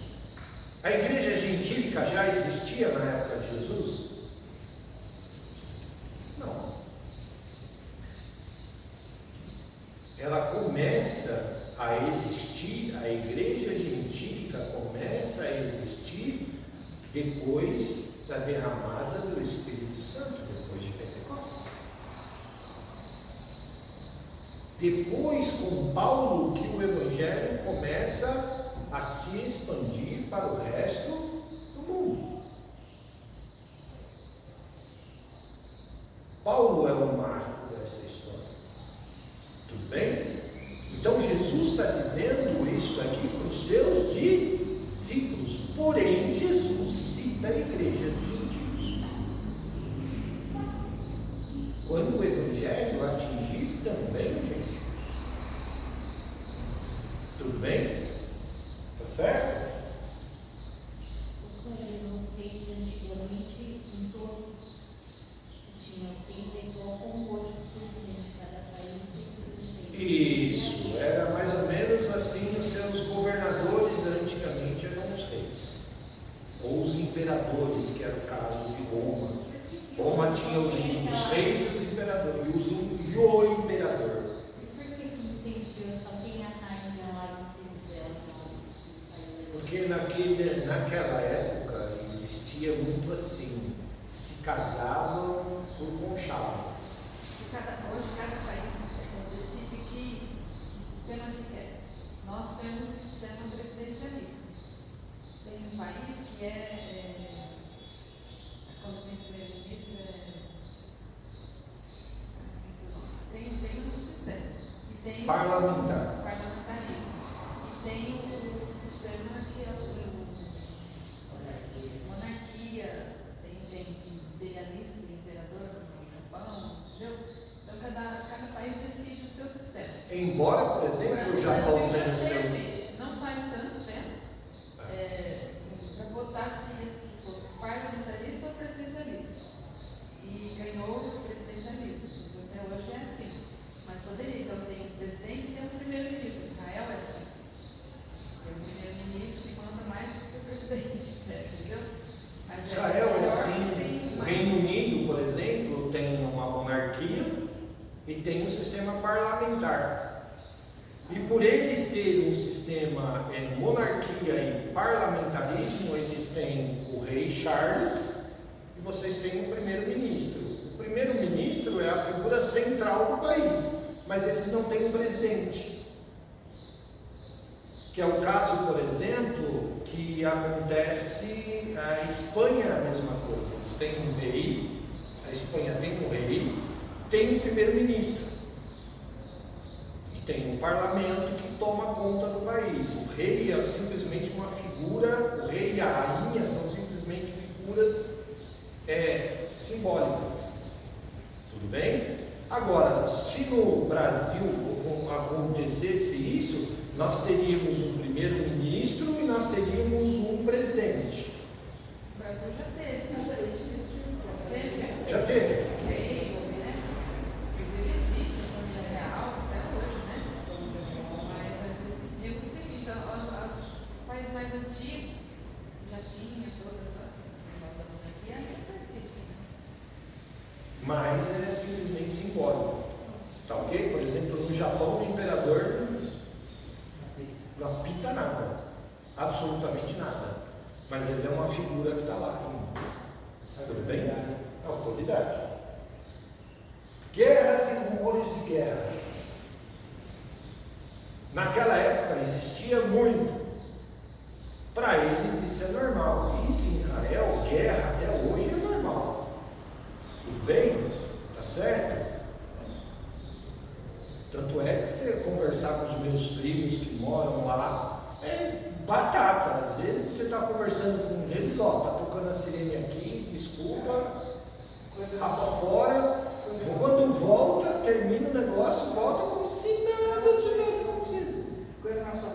A igreja gentílica já existia na época de Jesus? Não. Ela começa a existir, a igreja gentílica começa a existir depois da derramada do Espírito Santo, depois de Pentecostes. Depois, com Paulo, que o Evangelho começa a se expandir para o resto do mundo. Paulo é o marco dessa história. Tudo bem? Então Jesus está dizendo isso aqui para os seus discípulos. Porém, Jesus cita a igreja dos gentios. Quando o Evangelho atingir também os gentios. Tudo bem? Tá certo? Nos reis antigamente, em todos, tinham sempre igual como hoje os presidentes de cada país. Isso, era mais ou menos assim. Os seus governadores antigamente eram os reis, ou os imperadores, que era o caso de Roma. Roma tinha os reis e os imperadores, e o imperador. Por que não tem Deus, só tem a rainha lá e os filhos dela? Porque naquela época existia muito assim, se casavam por conchavo. Hoje cada país decide que sistema que quer. Nós temos um sistema presidencialista. Tem um país que quando tem primeiro-ministro, tem um sistema. E tem Parlamentar. Parlamentarismo. E tem o sistema que é o monarquia, tem imperialista, tem imperador, no Japão, entendeu? Então cada país decide o seu sistema. Embora, por exemplo, o Japão tenha o seu. Não faz tanto tempo para votar se fosse parlamentarista ou presidencialista. E ganhou o presidencialismo. Até hoje é assim. Mas poderia. Então tem o presidente e tem o primeiro-ministro. Israel é assim. Tem o primeiro-ministro que manda mais do que o presidente. Entendeu? Mas Israel é assim. O Reino Unido, por exemplo, tem uma monarquia e tem um sistema parlamentar. E por eles terem um sistema monarquia e parlamentarismo, eles têm o rei Charles e vocês têm o primeiro-ministro. O primeiro-ministro é a figura central do país, mas eles não têm um presidente. Que é o caso, por exemplo, que acontece na Espanha, a mesma coisa. Eles têm um rei, a Espanha tem um rei, tem um primeiro-ministro. E tem um parlamento que toma conta do país. O rei é simplesmente uma figura, o rei e a rainha são simplesmente figuras simbólicas. Tudo bem? Agora, se no Brasil acontecesse isso, nós teríamos um primeiro-ministro e nós teríamos um presidente. O Brasil já teve. Já teve? Inclusive existe a família real até hoje, né? Mas decidiu o seguinte, os países mais antigos já tinham toda essa monarquia, ainda existe. Mas é simplesmente simbólico. Tá ok? Por exemplo, no Japão, o imperador não apita nada, absolutamente nada. Mas ele é uma figura que está lá. Tudo bem? É autoridade. Guerras e rumores de guerra. Naquela época existia muito. Para eles isso é normal. Isso em Israel, guerra até hoje é normal. Tudo bem? Tá certo? Tanto é que você conversar com os meus primos que moram lá, é batata. Às vezes você está conversando com eles, ó, tá tocando a sirene aqui, desculpa, rapa fora. Quando volta, termina o negócio, volta como se nada tivesse acontecido. Coordenação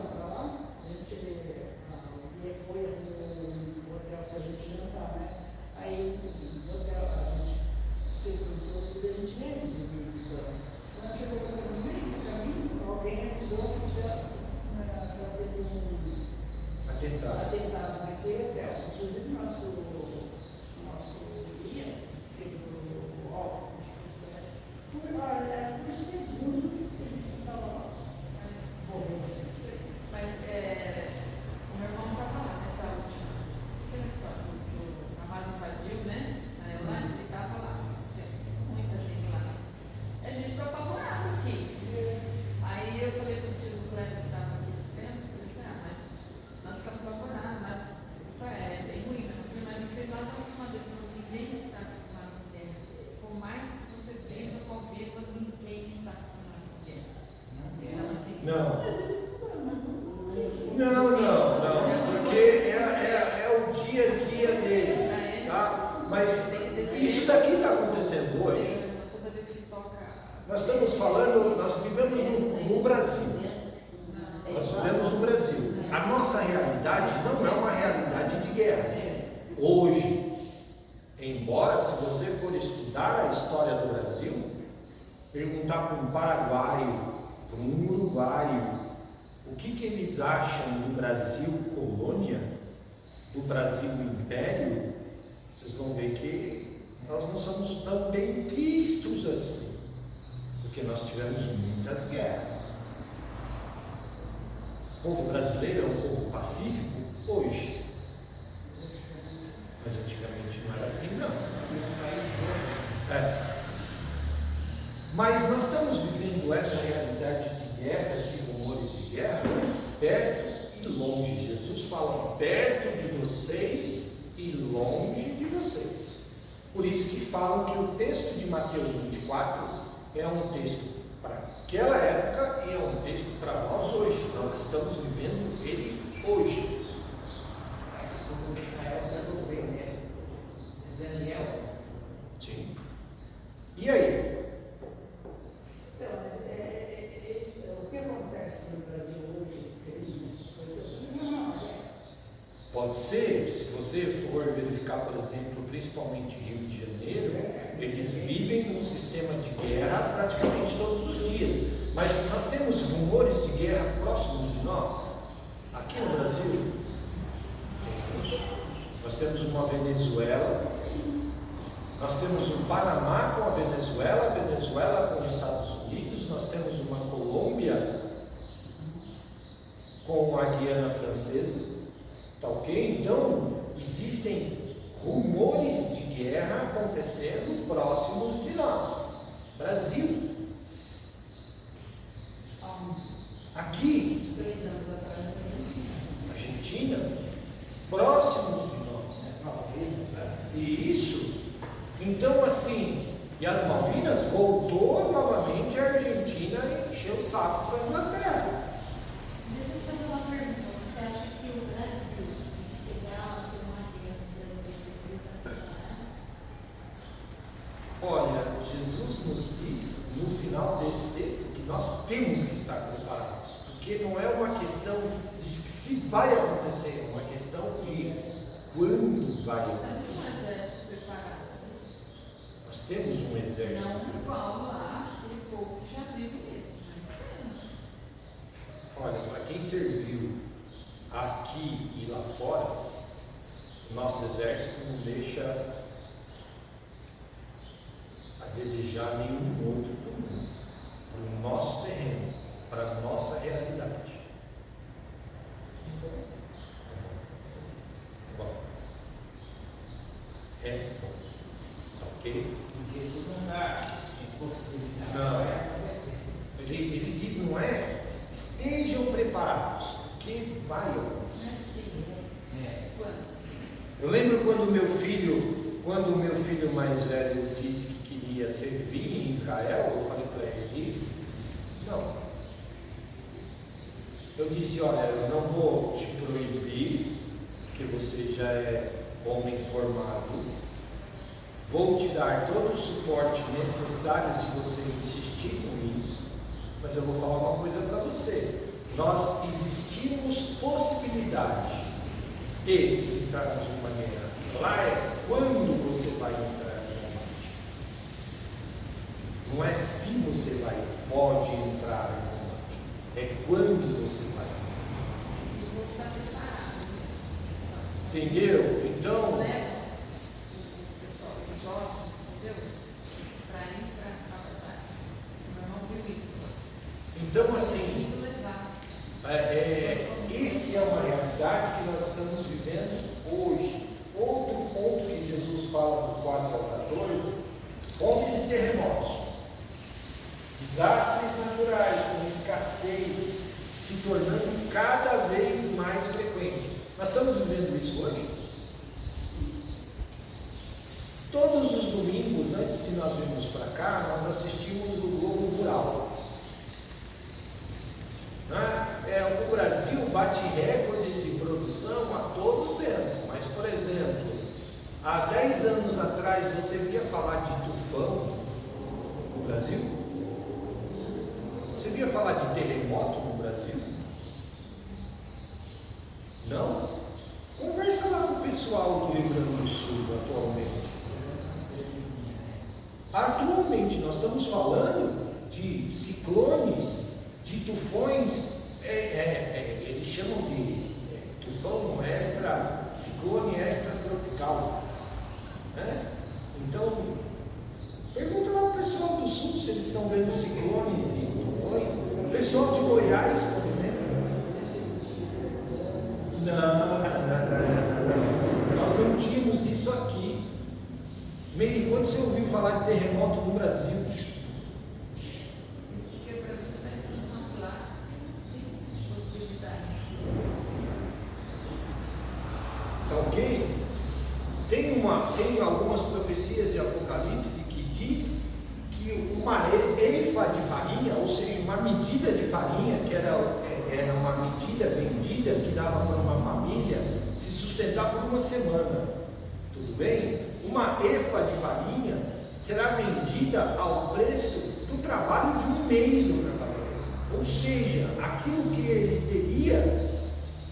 ninguém está acostumado com guerra. Por mais que você veja o governo, ninguém está acostumado com guerra. Então, assim, Não, porque é o dia a dia deles, tá? Mas isso daqui está acontecendo hoje. toda vez que toca. Nós estamos falando, nós vivemos no Brasil. Nós vivemos no Brasil. A nossa realidade não é uma realidade de guerras. Hoje, embora se você for estudar a história do Brasil, perguntar para um paraguaio, para um uruguaio, o que eles acham do Brasil colônia, do Brasil império, vocês vão ver que nós não somos tão bem vistos assim, porque nós tivemos muitas guerras. O povo brasileiro é um povo pacífico hoje, mas antigamente não era assim, não. Mas nós estamos vivendo essa realidade de guerras e rumores de guerra perto e longe. Jesus fala perto de vocês e longe de vocês. Por isso que falam que o texto de Mateus 24 é um texto para aquela época e é um texto para nós hoje. Nós estamos vivendo ele hoje. Daniel. Sim. E aí? Então, o que acontece no Brasil hoje, essas coisas, não é. Pode ser, se você for verificar, por exemplo, principalmente Rio de Janeiro, eles vivem num sistema de guerra praticamente todos os dias. Mas nós temos rumores de guerra próximos de nós, aqui no Brasil. Nós temos uma Venezuela, nós temos um Panamá com a Venezuela com os Estados Unidos, nós temos uma Colômbia com a Guiana Francesa, tá ok? Então, existem rumores de guerra acontecendo próximos de nós. Brasil. Aqui, Argentina, próximos de nós. E isso, então assim, e as Malvinas voltou novamente a Argentina e encheu o saco para a Inglaterra. Deixa eu fazer uma pergunta. Você acha que o Brasil, se chegar a ter uma guerra no Brasil, Olha, Jesus nos diz no final desse texto que nós temos que estar preparados, porque não é uma questão de que se vai acontecer, é uma questão de quando vai acontecer. Nós temos um exército. Não igual lá, aquele povo que já vive isso, mas temos. Olha, para quem serviu aqui e lá fora, o nosso exército não deixa a desejar nenhum outro do mundo, para o nosso terreno, para a nossa realidade. Bom, bom, ok? Jesus não dá possibilidade. Não. Ele diz, não é? Estejam preparados, porque vai acontecer. Eu lembro quando o meu filho mais velho disse que queria servir em Israel, eu falei para ele, não. Eu disse, olha, eu não vou te proibir, porque você já é homem formado. Vou te dar todo o suporte necessário se você insistir com isso, mas eu vou falar uma coisa para você. Nós existimos possibilidade de entrarmos numa guerra. Lá é quando você vai entrar em combate. Não é se você pode entrar em combate. É quando você vai. Eu vou estar preparado nisso. Entendeu? Então. Então, assim, essa é uma realidade que nós estamos vivendo hoje. Outro ponto que Jesus fala do 4 ao 14, fomes e terremotos, desastres naturais com escassez se tornando cada vez mais frequente. Nós estamos vivendo isso hoje? antes de nós virmos para cá, nós assistimos o Globo Rural. O Brasil bate recordes de produção a todo tempo, mas, por exemplo, há 10 anos atrás você via falar de tufão no Brasil? Você via falar de terremoto no Brasil? Não? Conversa lá com o pessoal do Rio Grande do Sul atualmente. Atualmente nós estamos falando de ciclones, de tufões, eles chamam de tufão ciclone extratropical. Né? Então, pergunta lá para o pessoal do Sul se eles estão vendo ciclones e tufões. O pessoal de Goiás, por exemplo. Não. Nós não tínhamos isso aqui. Meio quando você ouviu falar de terremoto no Brasil? Tá ok? Tem algumas profecias de Apocalipse que diz que uma eifa de farinha, ou seja, uma medida de farinha, que era uma medida vendida que dava para uma família se sustentar por uma semana. Tudo bem? Uma efa de farinha será vendida ao preço do trabalho de um mês do trabalhador. Ou seja, aquilo que ele teria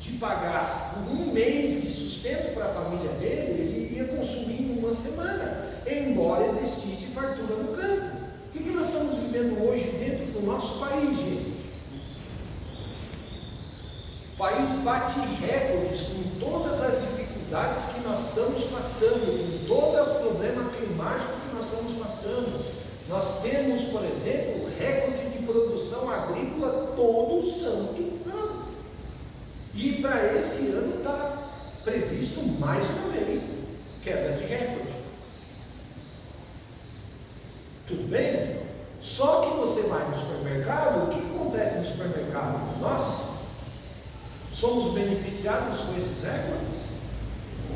de pagar por um mês de sustento para a família dele, ele iria consumir em uma semana, embora existisse fartura no campo. O que nós estamos vivendo hoje dentro do nosso país, gente? O país bate recordes com todas as dificuldades que nós estamos passando, com todo o problema climático que nós estamos passando. Nós temos, por exemplo, recorde de produção agrícola todo santo ano. E para esse ano está previsto mais uma vez quebra de recorde. Tudo bem? Só que você vai no supermercado, o que acontece no supermercado? Nós somos beneficiados com esses recordes?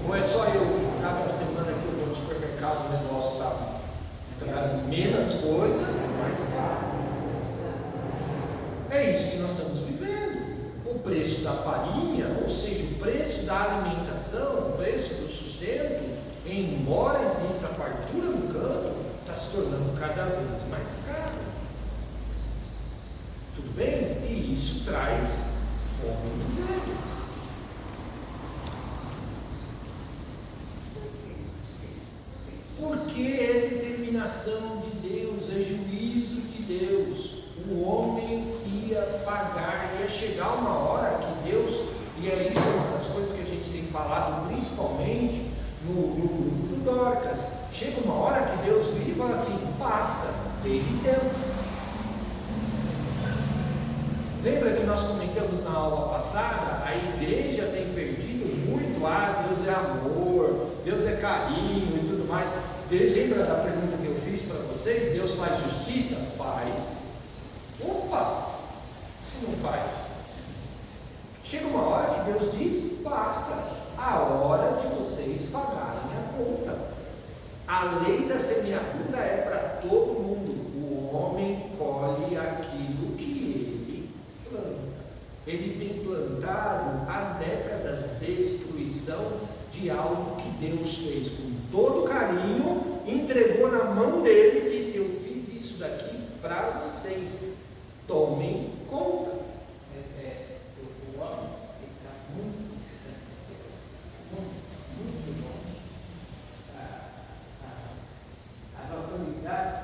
Ou é só eu que cada semana que eu vou no supermercado o negócio está trazendo menos coisa, mais caro? É isso que nós estamos vivendo. O preço da farinha, ou seja, o preço da alimentação, o preço do sustento, embora exista fartura no campo, está se tornando cada vez mais caro. Tudo bem? E isso traz fome e miséria. Porque é determinação de Deus, é juízo de Deus. O homem ia pagar, ia chegar uma hora que Deus, e é isso uma das coisas que a gente tem falado, principalmente no Dorcas, chega uma hora que Deus vira e fala assim: basta, teve tempo. Lembra que nós comentamos na aula passada? A igreja tem perdido muito. Deus é amor, Deus é carinho e tudo mais. Lembra da pergunta que eu fiz para vocês? Deus faz justiça? Faz. Opa! Se não faz, chega uma hora que Deus diz: basta, a hora de vocês pagarem a conta. A lei da semeadura é para todo mundo. O homem colhe aquilo que ele planta. Ele tem plantado há décadas destruição de algo que Deus fez com todo carinho, entregou na mão dele e disse: eu fiz isso daqui para vocês, tomem conta. O homem está muito distante de Deus, muito longe. As autoridades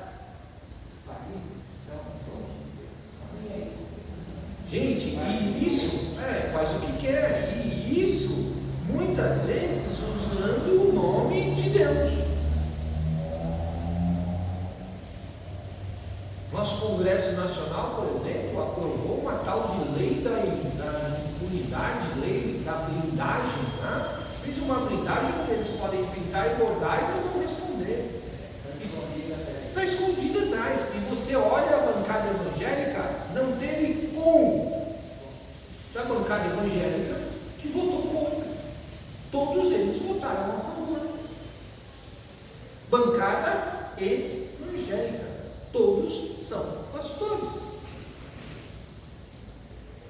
dos países estão longe de Deus. Gente, e isso faz o que quer, e isso muitas vezes usando o nome de Deus. Nosso Congresso Nacional, por exemplo, aprovou uma tal de lei da impunidade, lei da blindagem, né? Fez uma blindagem que eles podem pintar e bordar e não vão responder. Está escondido atrás. E você olha a bancada evangélica, não teve um da bancada evangélica que votou contra. Todos eles votaram a favor. Bancada evangélica. Todos são pastores.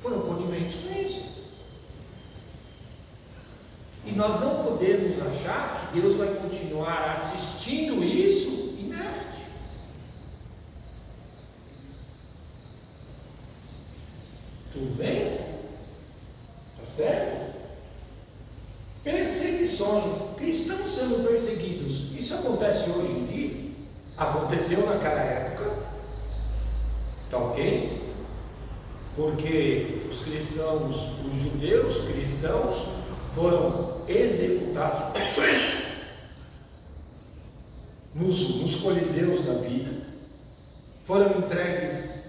Foram coniventes com isso. E nós não podemos achar que Deus vai continuar assistindo isso inerte. Tudo bem? Tá certo? Perseguições. Cristãos sendo perseguidos. Isso acontece hoje em dia? Aconteceu naquela época. Tá ok? Porque os cristãos, os judeus cristãos, foram executados nos coliseus da vida, foram entregues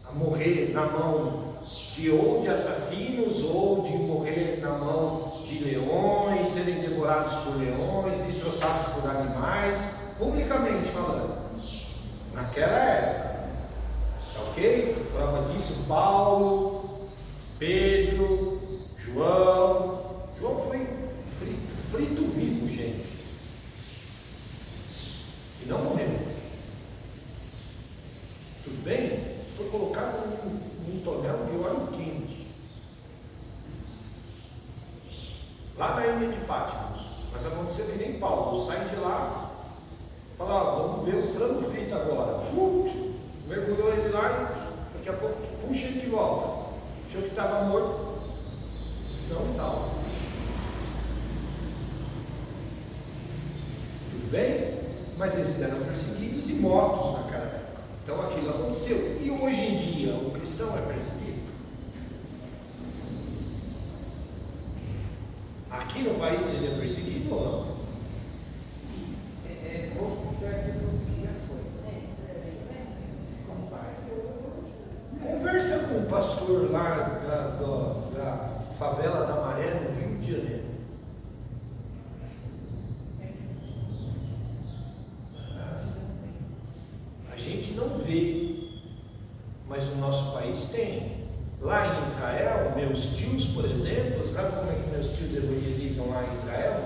a morrer na mão de assassinos, ou de morrer na mão de leões, serem devorados por leões, destroçados por animais, publicamente falando, naquela época. Ok? Prova disso, Paulo, Pedro, João foi frito vivo, gente, e não morreu. Tudo bem? Foi colocado num tonel de óleo quente, lá na ilha de Patmos. Mas aconteceu que nem Paulo sai de lá, fala: vamos ver o frango frito agora. Mergulhou ele lá e daqui a pouco puxa ele de volta. Achou que estava morto. São salvos. Tudo bem? Mas eles eram perseguidos e mortos naquela época. Então aquilo aconteceu. E hoje em dia o cristão é perseguido? Aqui no país ele é perseguido ou não? Conversa com o pastor lá da favela da Maré, no Rio de Janeiro. A gente não vê, mas o nosso país tem. Lá em Israel, meus tios, por exemplo, sabe como é que meus tios evangelizam lá em Israel?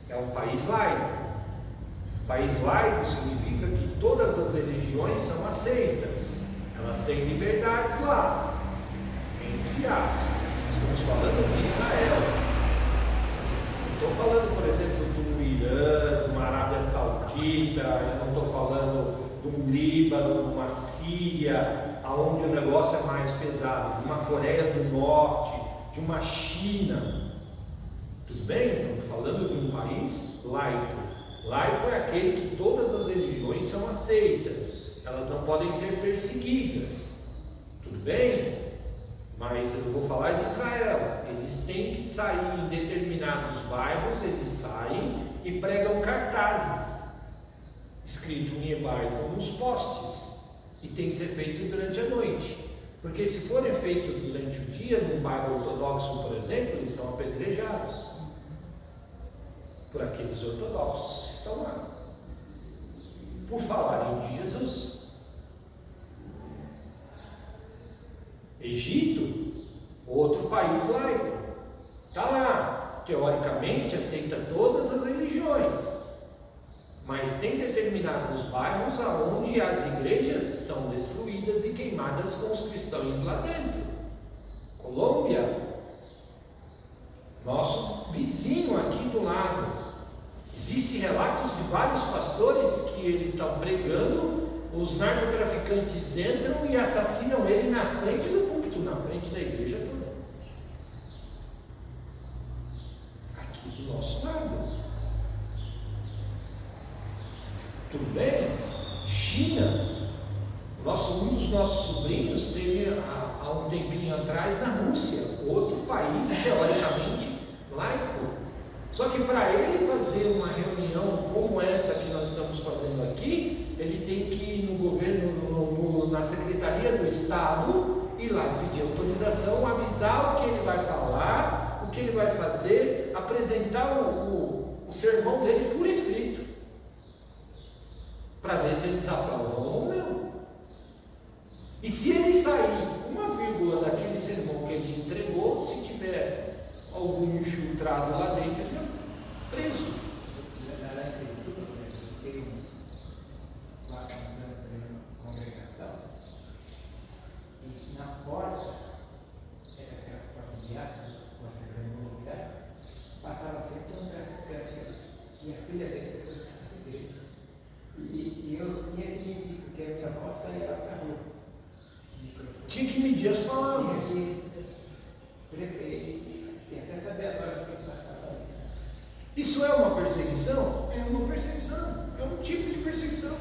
É um país laico. País laico significa que todas as religiões são aceitas. Elas têm liberdades lá, entre aspas. Estamos falando de Israel. Não estou falando, por exemplo, do Irã, de uma Arábia Saudita, eu não estou falando de um Líbano, de uma Síria, aonde o negócio é mais pesado, de uma Coreia do Norte, de uma China. Tudo bem? Estamos falando de um país laico. Laico é aquele que todas as religiões são aceitas. Elas não podem ser perseguidas. Tudo bem? Mas eu vou falar de Israel. Eles têm que sair em determinados bairros, eles saem e pregam cartazes escrito em hebraico nos postes, e tem que ser feito durante a noite, porque se forem feitos durante o dia, num bairro ortodoxo, por exemplo, eles são apedrejados por aqueles ortodoxos que estão lá, por falarem de Jesus. Egito, outro país laico, está lá, teoricamente aceita todas as religiões, mas tem determinados bairros onde as igrejas são destruídas e queimadas com os cristãos lá dentro. Colômbia, nosso vizinho aqui do lado, existem relatos de vários pastores que eles estão pregando, os narcotraficantes entram e assassinam ele na frente do púlpito, na frente da igreja toda. Aqui do nosso lado. Tudo bem? China. Um dos nossos sobrinhos esteve há um tempinho atrás na Rússia, outro país teoricamente laico. Só que para ele fazer uma reunião como essa que nós estamos fazendo aqui, ele tem que ir no governo, na Secretaria do Estado, ir lá pedir autorização, avisar o que ele vai falar, o que ele vai fazer, apresentar o sermão dele por escrito, para ver se eles aprovam ou não. E se ele sair uma vírgula daquele sermão que ele entregou, se tiver algum infiltrado lá dentro, ele é preso. Tem uns medir as palavras. Tem até saber as horas que ele passava. Isso é uma perseguição? É uma perseguição. É um tipo de perseguição.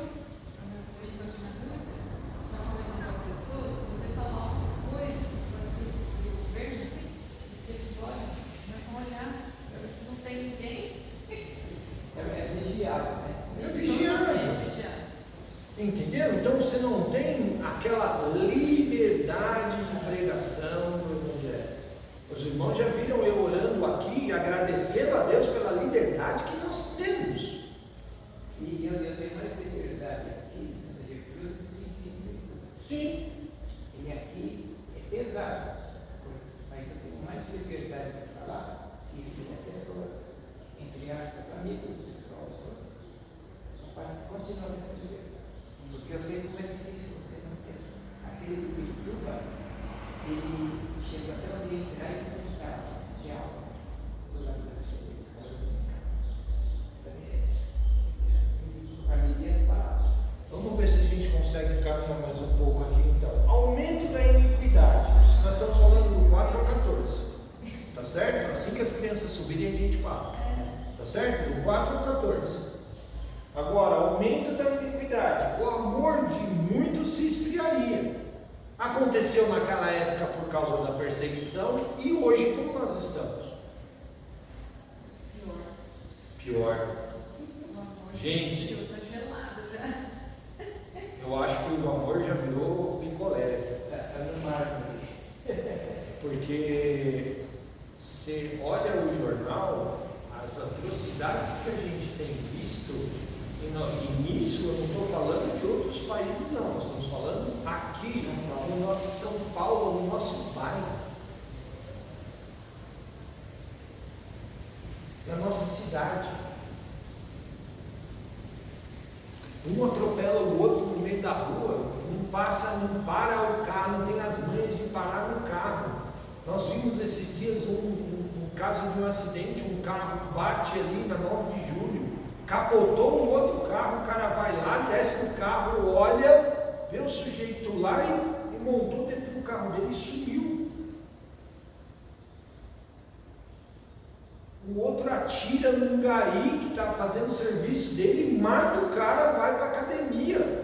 É vigiar. Entenderam? Então você não tem aquela liberdade de pregação do Evangelho. Os irmãos já viram eu orando aqui, agradecendo a Deus pela liberdade que nós temos. E eu tenho mais liberdade aqui em Santa Cruz do que em Cruz. Sim. E aqui é pesado, mas eu tenho mais liberdade para falar e a pessoa, entre aspas, amigos do pessoal, para continuar nessa liberdade. Porque eu sei como é difícil você não pensar. Aquele do Pirituba, ele chegou até onde entrar e sentar, assistir a aula do lado da frente da escola dominical. Para medir as palavras. Vamos ver se a gente consegue caminhar mais um pouco aqui então. Aumento da iniquidade. Isso nós estamos falando do 4 ao 14. Tá certo? Assim que as crianças subirem a gente para. Tá certo? Do 4 ao 14. Agora, aumento da iniquidade. O amor de muitos se esfriaria. Aconteceu naquela época por causa da perseguição e hoje como nós estamos? Pior. Gente, eu acho que o amor já virou picolé. Está no mármore. Porque você olha o jornal, as atrocidades que a gente tem visto, e nisso eu não estou falando de outros países não, nós estamos falando aqui, em São Paulo, no nosso bairro, na nossa cidade. Um atropela o outro no meio da rua, não para o carro, não tem as manhas de parar no carro. Nós vimos esses dias um caso de um acidente, um carro bate ali na 9 de julho, capotou um outro carro, o cara vai lá, desce do carro, olha, vê o sujeito lá e montou dentro do carro dele e sumiu. O outro atira num gari que está fazendo o serviço dele, mata o cara, vai para a academia.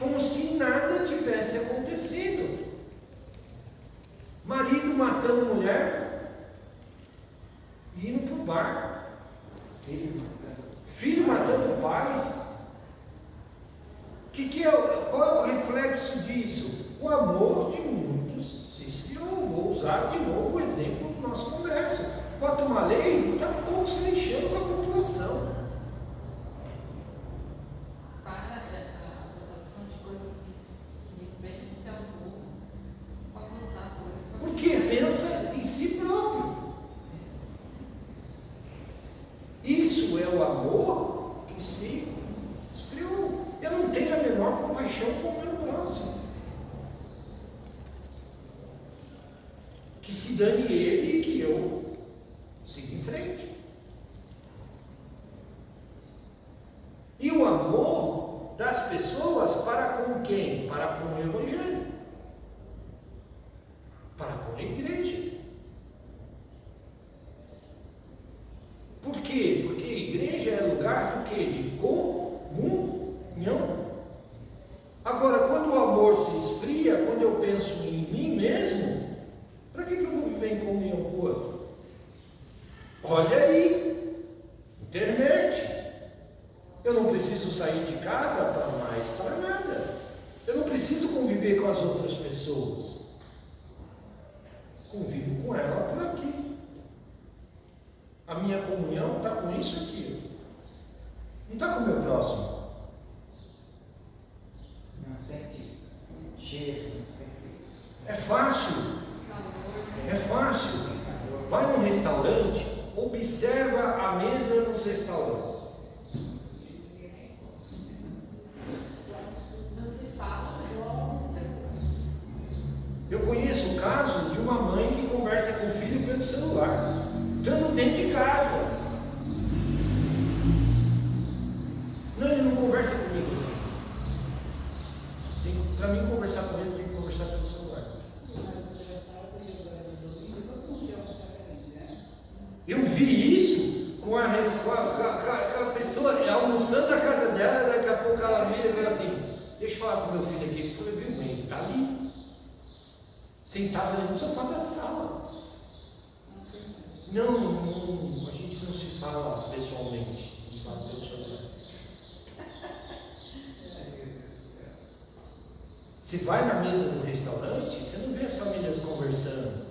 Como se nada tivesse acontecido. Marido matando mulher e indo para o bar. Filho matando pais. Qual é o reflexo disso? O amor de muitos se esfriou. Vou usar de novo o exemplo do nosso Congresso. Bota uma lei, está pouco se lixando com a população. Para a votação de coisas que bem do céu novo, pode voltar coisas. Porque pensa em si próprio. Isso é o amor que se esfriou. Eu não tenho a menor compaixão com o meu próximo. Que se dane ele e que eu siga em frente. E o amor das pessoas para com quem? Para com o Evangelho. Para com a igreja. Por quê? Porque a igreja é lugar do quê? De comunhão. Agora, quando o amor se esfria, quando eu penso em mim mesmo, para que eu vou viver em comunhão com o outro? Olha aí, internet. Eu não preciso sair de casa para mais para nada. Eu não preciso conviver com as outras pessoas. Convivo com ela por aqui. A minha comunhão está com isso aqui. Não está com o meu próximo. Não sente cheiro, não sente. É fácil. É fácil. Vai num restaurante, observa a mesa nos restaurantes. Não se fala. Eu conheço o caso de uma mãe que conversa com o filho pelo celular, estando dentro de casa. Não, ele não conversa comigo assim. Para mim, conversar a pessoa é almoçando na casa dela, daqui a pouco ela vira e fala assim, deixa eu falar com meu filho aqui. Eu falei, viu, mãe, ele está ali, sentado ali no sofá da sala. Não, a gente não se fala pessoalmente, a gente fala pessoalmente. Você vai na mesa do restaurante, você não vê as famílias conversando.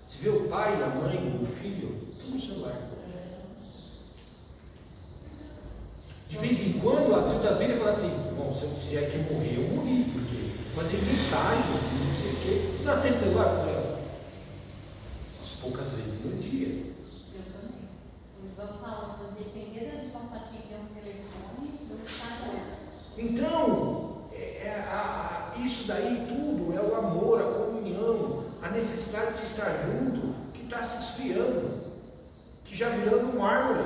Você vê o pai, a mãe, o filho, tudo no celular. De vez em quando a Silvia vira e fala assim, bom, se eu tiver que morrer, eu morri, porque mandei mensagem, não sei o quê. Você não atende celular? Eu falei, umas poucas vezes no dia. Eu também. Eu falo, dependendo de compartilhar um telefone, eu falo. Então, isso daí tudo é o amor, a comunhão, a necessidade de estar junto, que está se esfriando, que já virando um mármore.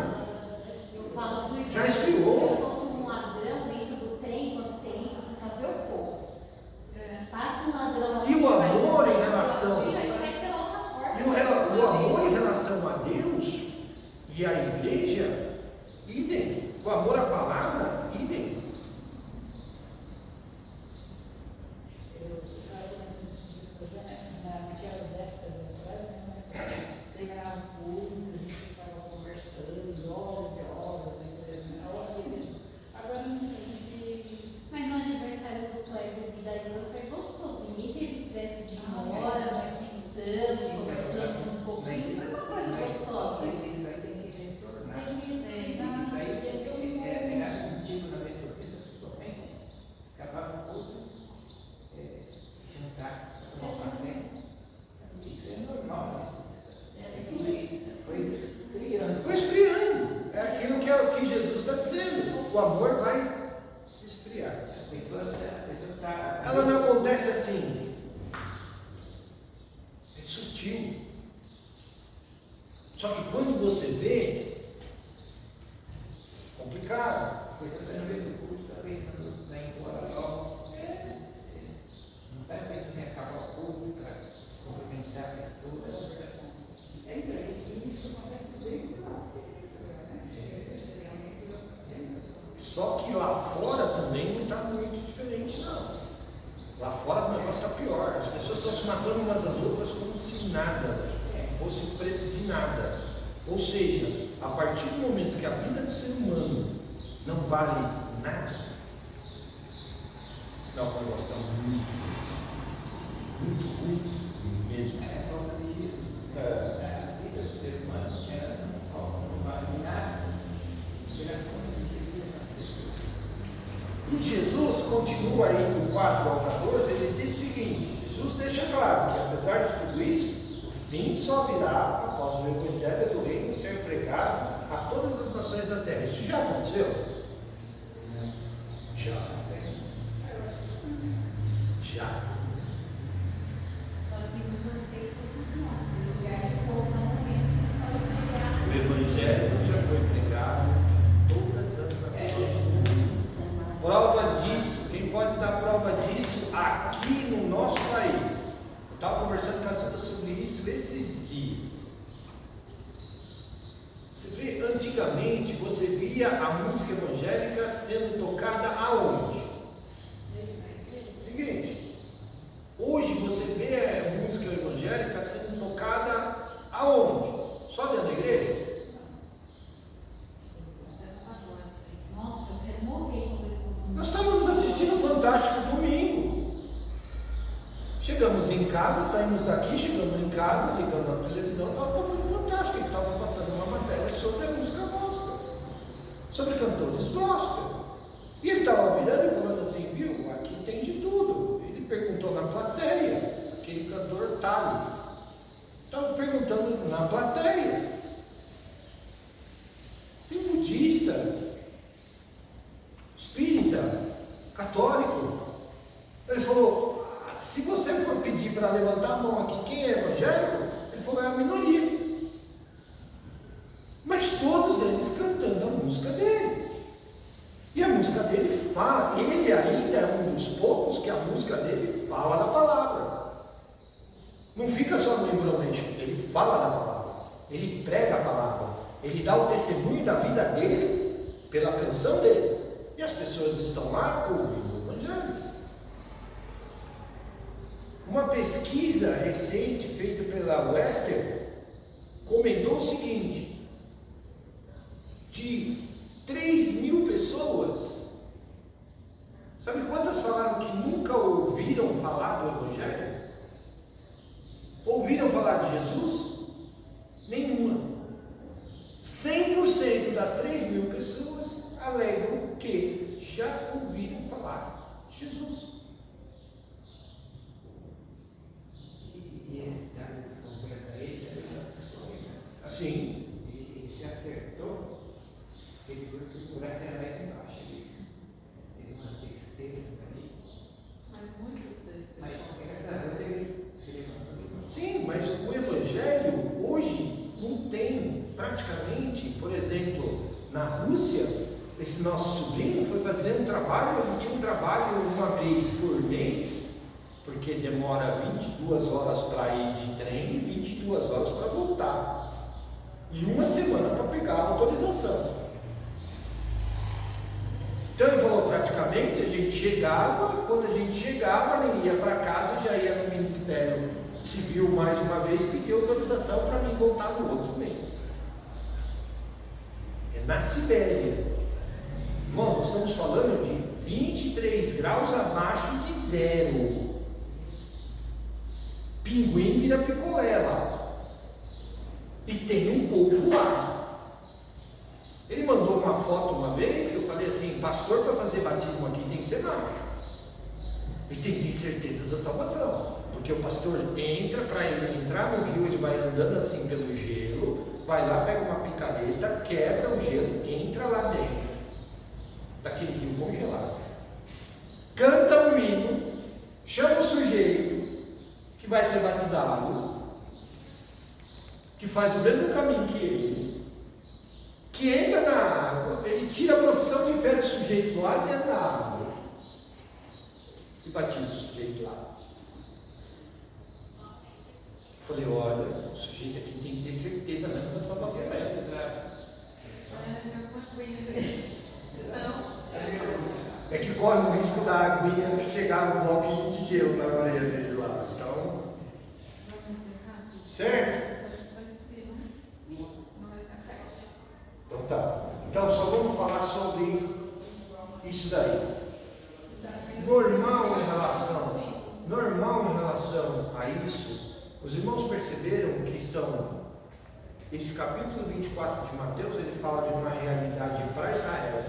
Eu falo porque Já esfriou. se eu fosse um ladrão dentro do trem, quando você entra, você só vê o povo. Passa um ladrão assim. E o amor em relação. Assim, vai sair pela outra porta. E o amor em relação a Deus e à igreja, idem. O amor à palavra, idem. Naquelas épocas atrás, pegava um culto, a gente ficava conversando, horas e horas, agora não tem. Mas no aniversário do Cleber e da Ilha foi gostoso. Ninguém teve pressa de ir embora, nós sentamos, conversamos um pouquinho. Foi uma coisa gostosa. Isso aí tem que retornar. Tem que Isso aí tem que pegar contigo na metodista, principalmente, acabava tudo, jantar, tomar um café. Isso é normal na metodista. Foi esfriando. Foi esfriando. É aquilo que Jesus está dizendo. O amor vai se esfriar. A pessoa está. Ela não acontece assim. É sutil. Só que quando você vê, complicado. A pessoa está no meio do culto, está pensando em ir embora logo. Não está pensando em acabar o culto para cumprimentar a pessoa. Isso acontece bem. Só que lá fora também não está muito diferente, não. Lá fora o negócio está pior. As pessoas estão se matando umas às outras como se nada fosse o preço de nada. Ou seja, a partir do momento que a vida do ser humano não vale nada, senão o negócio está muito ruim mesmo. É a falta de Jesus. A vida do ser humano não vale nada. Pela falta de Jesus nas pessoas. E Jesus continua aí do 4 ao 14, ele diz o seguinte: Jesus deixa claro que apesar de tudo isso, o fim só virá após o evangelho do reino ser pregado a todas as nações da terra. Isso já aconteceu? Já. Já. Só que nos aceitos não. No lugar de povo não momento, O evangelho já foi pregado em todas as nações do mundo. Prova disso, quem pode dar prova disso aqui no nosso país? Eu estava conversando com a Zilda sobre isso esses dias. Você vê, antigamente você via a música evangélica sendo tocada aonde? Igreja. Hoje você vê a música evangélica sendo tocada aonde? Só dentro da igreja? nossa, eu quero morrer quando eu escuto Nós estávamos assistindo o Fantástico domingo. Chegamos em casa, saímos daqui, chegamos em casa, ligamos a televisão, estava passando Fantástico. Eles estavam passando uma matéria sobre a música gospel, sobre cantores gospel. E ele estava virando e falando assim, viu, aqui tem de tudo. Ele perguntou na plateia, aquele cantor Thales, estava perguntando na plateia. E um budista, espírita, católico, ele falou, se você for pedir para levantar a mão aqui, quem é evangélico? Ele falou, é a minoria. Mas todos eles cantando a música dele. E a música dele fala, ele ainda é um dos poucos que a música dele fala da palavra. Não fica só no embromation, ele fala da palavra, ele prega a palavra, Ele dá o testemunho da vida dele pela canção dele. E as pessoas estão lá ouvindo o Evangelho. Uma pesquisa recente feita pela Wester comentou o seguinte: de 3.000 pessoas, sabe quantas falaram que nunca ouviram falar do Evangelho? Ouviram falar de Jesus? Nenhuma. 100% das 3.000 pessoas alegam que já ouviram falar de Jesus. E esse cara se completa aí, já deu as escolhas. Sim. E se acertou, ele por aqui era mais embaixo. Ele fez umas besteiras ali. Mas muitos desses. Mas graças a Deus ele se levantou de novo. Sim, mas o Evangelho hoje não tem praticamente, por exemplo, na Rússia, esse nosso sobrinho foi fazer um trabalho, ele tinha um trabalho uma vez por mês, porque demora 22 horas para ir de trem e 22 horas para voltar. E uma semana para pegar a autorização. Então ele falou, praticamente, a gente chegava, quando a gente chegava, ele ia para casa, já ia no Ministério Civil mais uma vez, pediu autorização para mim voltar no outro mês. É na Sibéria. Irmão, nós estamos falando de 23 graus abaixo de zero. Pinguim vira picolé lá. E tem um povo lá. Ele mandou uma foto uma vez que eu falei assim: pastor, para fazer batismo aqui tem que ser macho. E tem que ter certeza da salvação. Porque o pastor entra, para ele entrar no rio, ele vai andando assim pelo gelo, vai lá, pega uma picareta, quebra o gelo, entra lá dentro daquele rio congelado, canta um hino, chama o sujeito que vai ser batizado, que faz o mesmo caminho que ele, que entra na água, ele tira a profissão de fé do sujeito lá dentro da água e batiza o sujeito lá. Falei, olha, o sujeito aqui tem que ter certeza mesmo da salvação. É que corre o risco da aguinha chegar no bloquinho de gelo na orelha dele lá. Então, certo? Então tá. Então só vamos falar sobre isso daí. Normal em relação a isso, os irmãos perceberam que esse capítulo 24 de Mateus, ele fala de uma realidade para Israel.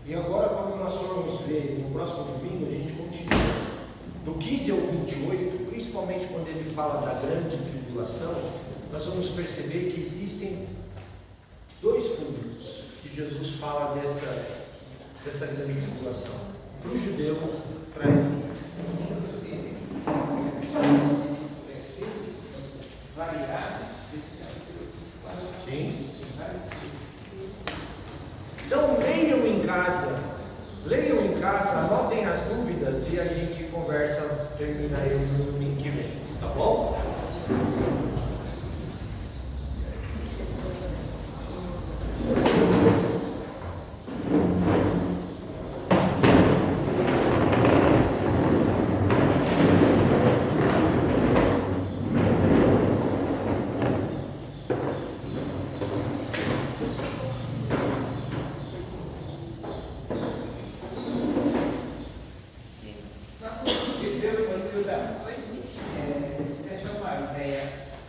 E agora, quando nós formos ver no próximo domingo, a gente continua. Do 15 ao 28, principalmente quando ele fala da grande tribulação, nós vamos perceber que existem dois públicos que Jesus fala dessa grande tribulação. Para o judeu, para ele. Variados desse capítulo. Sim. Vários tipos. Então leiam em casa, anotem as dúvidas e a gente conversa, termina aí no domingo que vem, tá bom? Se você achou uma ideia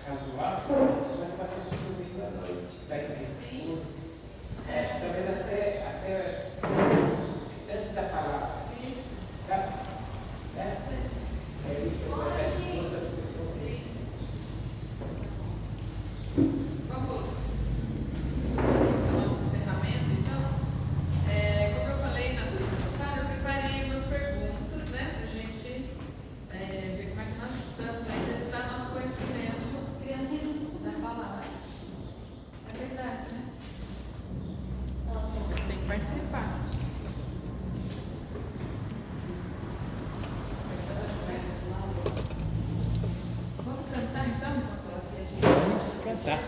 casual, como é que vai ser esse domingo à noite? Da igreja escura? Talvez até antes da palavra. Sabe? Aí vai dar escuta para as pessoas. Vamos isso é o nosso encerramento, então. Como eu falei na semana passada, eu preparei umas perguntas, né, para a gente ver como é que nós estamos, testar nosso conhecimento. As crianças não estudam. Da palavra. É verdade, né? Nossa, Você tem que participar. Vamos cantar então? Vamos cantar.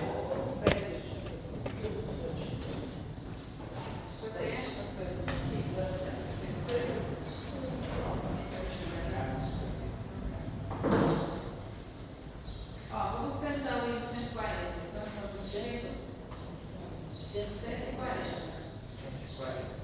Dia 140. 140.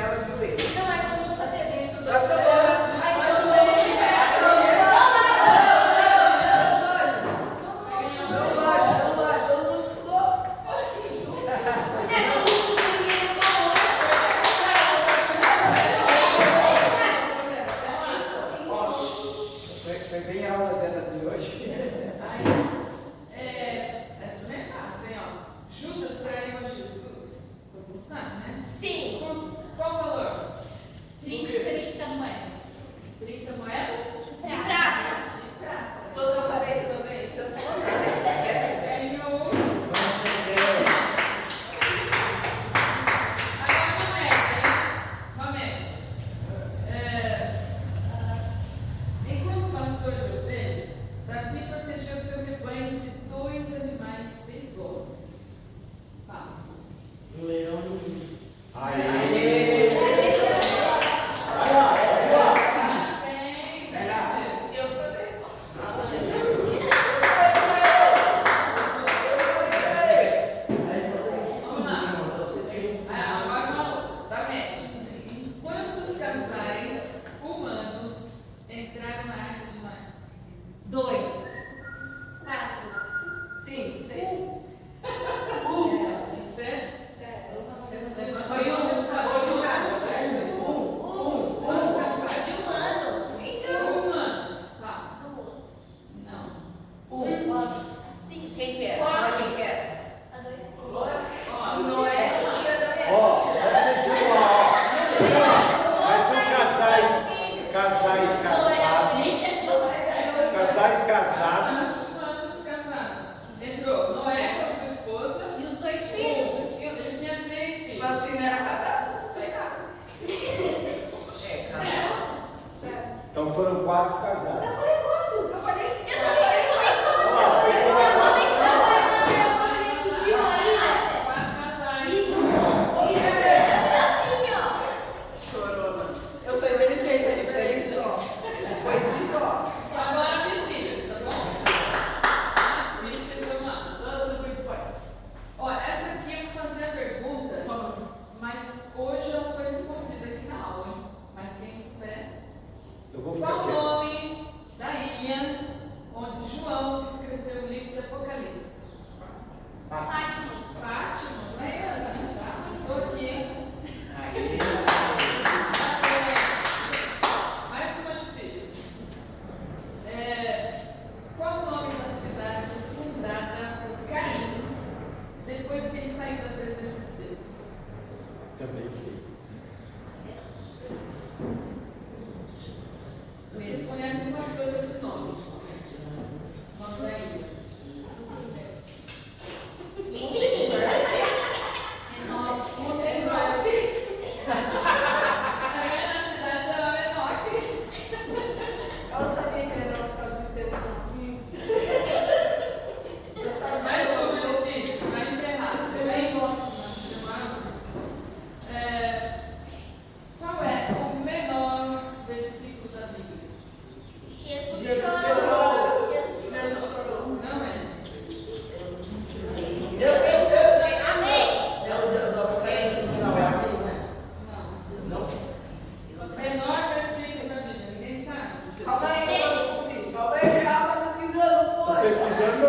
Palavra da vida. Foi bem a aula delas de hoje.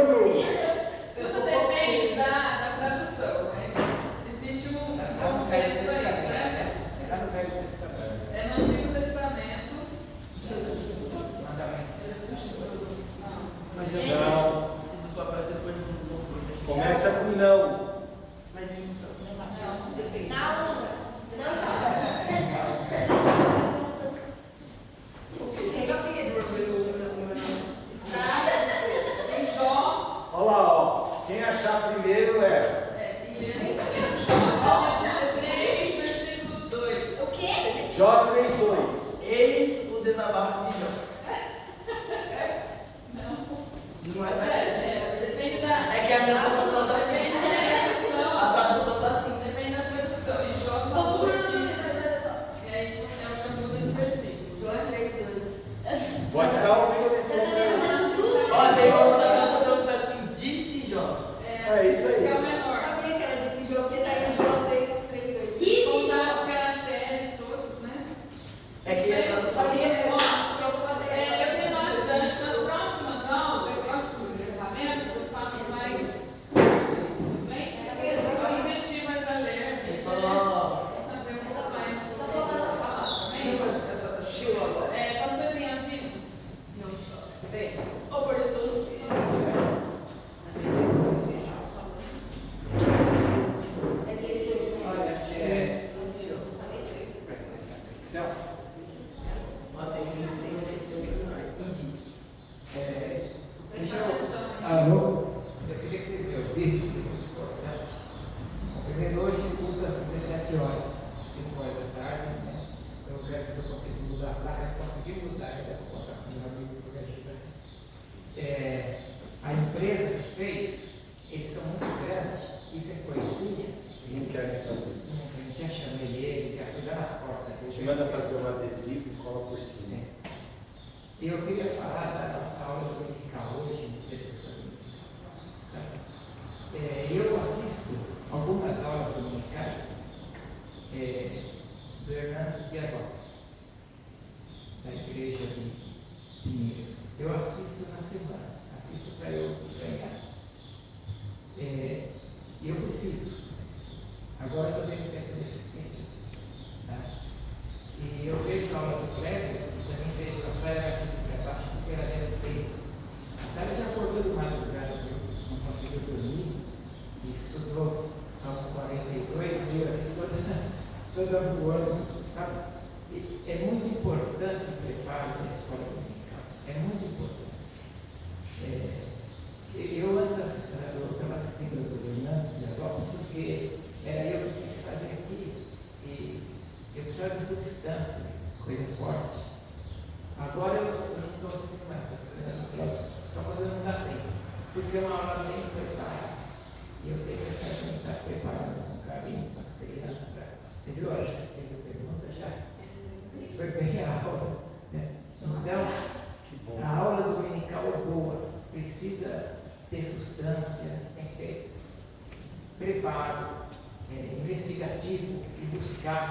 funcionou. Tudo depende da tradução, mas existe um conceito aí, certo? Era no Velho Testamento. É no Antigo Testamento. Mas Gente, Não. isso só aparece depois do novo profecia. Começa com não. Mas então. Tem Jó, Olha lá, ó. Quem achar primeiro é. Jó 3, versículo 2. O quê? Jó 3:2. Eis o desabafo de Jó. Não é daqui. Depende da. É que a minha tradução tá assim. Depende da tradução. A tradução tá assim. Depende da tradução. E Jó falou que. E aí é o que muda no versículo. Jó é 3:2. Pode dar uma opinião. Ó, tem uma outra tradução que tá assim, disse Jó. É isso aí. Que é o menor. Sabia que era desse jogo que tá aí no jogo 3-2. Contar os caracteres todos, né? É que a tradução. Sabia que era Eu tenho bastante. Nas próximas aulas, eu próximos encerramentos, eu faço mais. Tudo bem? Eu incentivo a galera É só. saber um pouco mais sobre a palavra, amém? Assistiu agora? Você tem avisos? Não chora. Tem. Ô, por Deus. É aquele Olha, Presta atenção. Ó, tem que disse. deixa eu. Alô? Eu queria que vocês me ouvissem, que é muito importante. Primeiro, hoje muda às 17 horas, 5 horas da tarde, né? Então eu quero ver se eu consigo mudar a placa. Se conseguir mudar, ainda vou contar com o meu amigo que me ajuda. A empresa que fez, eles são muito grandes, isso é coisinha. Não querem fazer. A gente já chamei eles, já fui lá na porta. A gente manda fazer um adesivo e cola por cima. Eu queria falar da nossa aula dominical hoje, no dia da escola dominical. Eu assisto algumas aulas dominicais do Hernandes Dias Lopes, da igreja de Pinheiros. Eu assisto na semana, assisto para eu ganhar. E eu preciso assistir. Agora eu estou tendo tempo de assistir. Tá? E eu vejo a aula do Kleber, e também vejo a Sara aqui para baixo, porque ela deve ter. A Sara já acordou de madrugada, não conseguiu dormir, e estudou só com 42, veio aqui toda voando, sabe? E é muito importante o preparo da escola dominical, é muito importante. Eu antes estava assistindo o Hernandes Dias Lopes, porque era eu que tinha que fazer aqui, e eu precisava de substância, coisa forte. Agora eu não estou assim mais, só quando eu não dá tempo, porque é uma aula bem preparada. E eu sei que essa gente está preparando com carinho para as crianças. Você viu? Você fez a pergunta já? Foi bem a aula. Né? Então, a aula dominical é boa, precisa ter substância, tem que ter preparo, investigativo e buscar.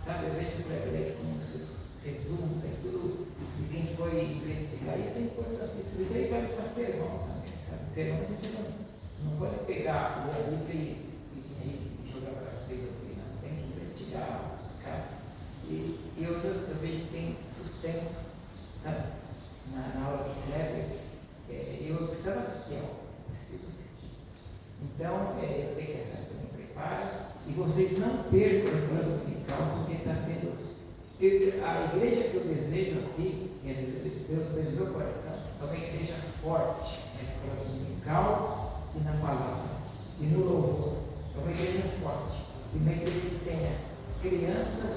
Sabe, eu vejo que eu leio com os seus resumos, tudo de quem foi investigar. Isso é importante. Isso aí vai para sermão também. Sabe? Sermão não pode pegar o livro e jogar para vocês ouvir, não. Tem que investigar, buscar. E eu vejo que tem sustento, sabe? Na aula de Kleber, eu precisava assistir a aula, preciso assistir. Então, eu sei que essa também prepara, e vocês não percam a escola dominical, porque está sendo. A igreja que eu desejo aqui, Deus fez no meu coração, é uma igreja forte na escola dominical e na palavra, e no louvor. É uma igreja forte, e uma igreja que tenha crianças,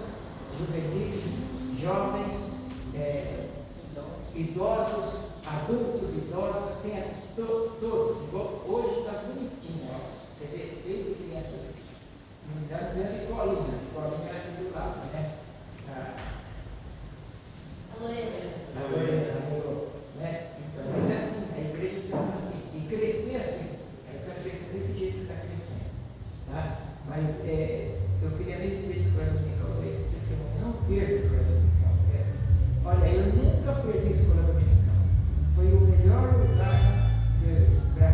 juvenis, jovens, idosos, adultos, idosos, tenha todos. Hoje está bonitinho, ó. Você vê desde criança, não me dá de colinha é aqui do lado, né? Né? Então, mas é assim, a igreja está assim, e crescer assim, essa crescer desse jeito que está crescendo, tá? Mas eu queria nesse dia de escola dominical, esse testemunho, não perca a escola dominical. Olha, eu nunca perdi a escola dominical, foi o melhor lugar para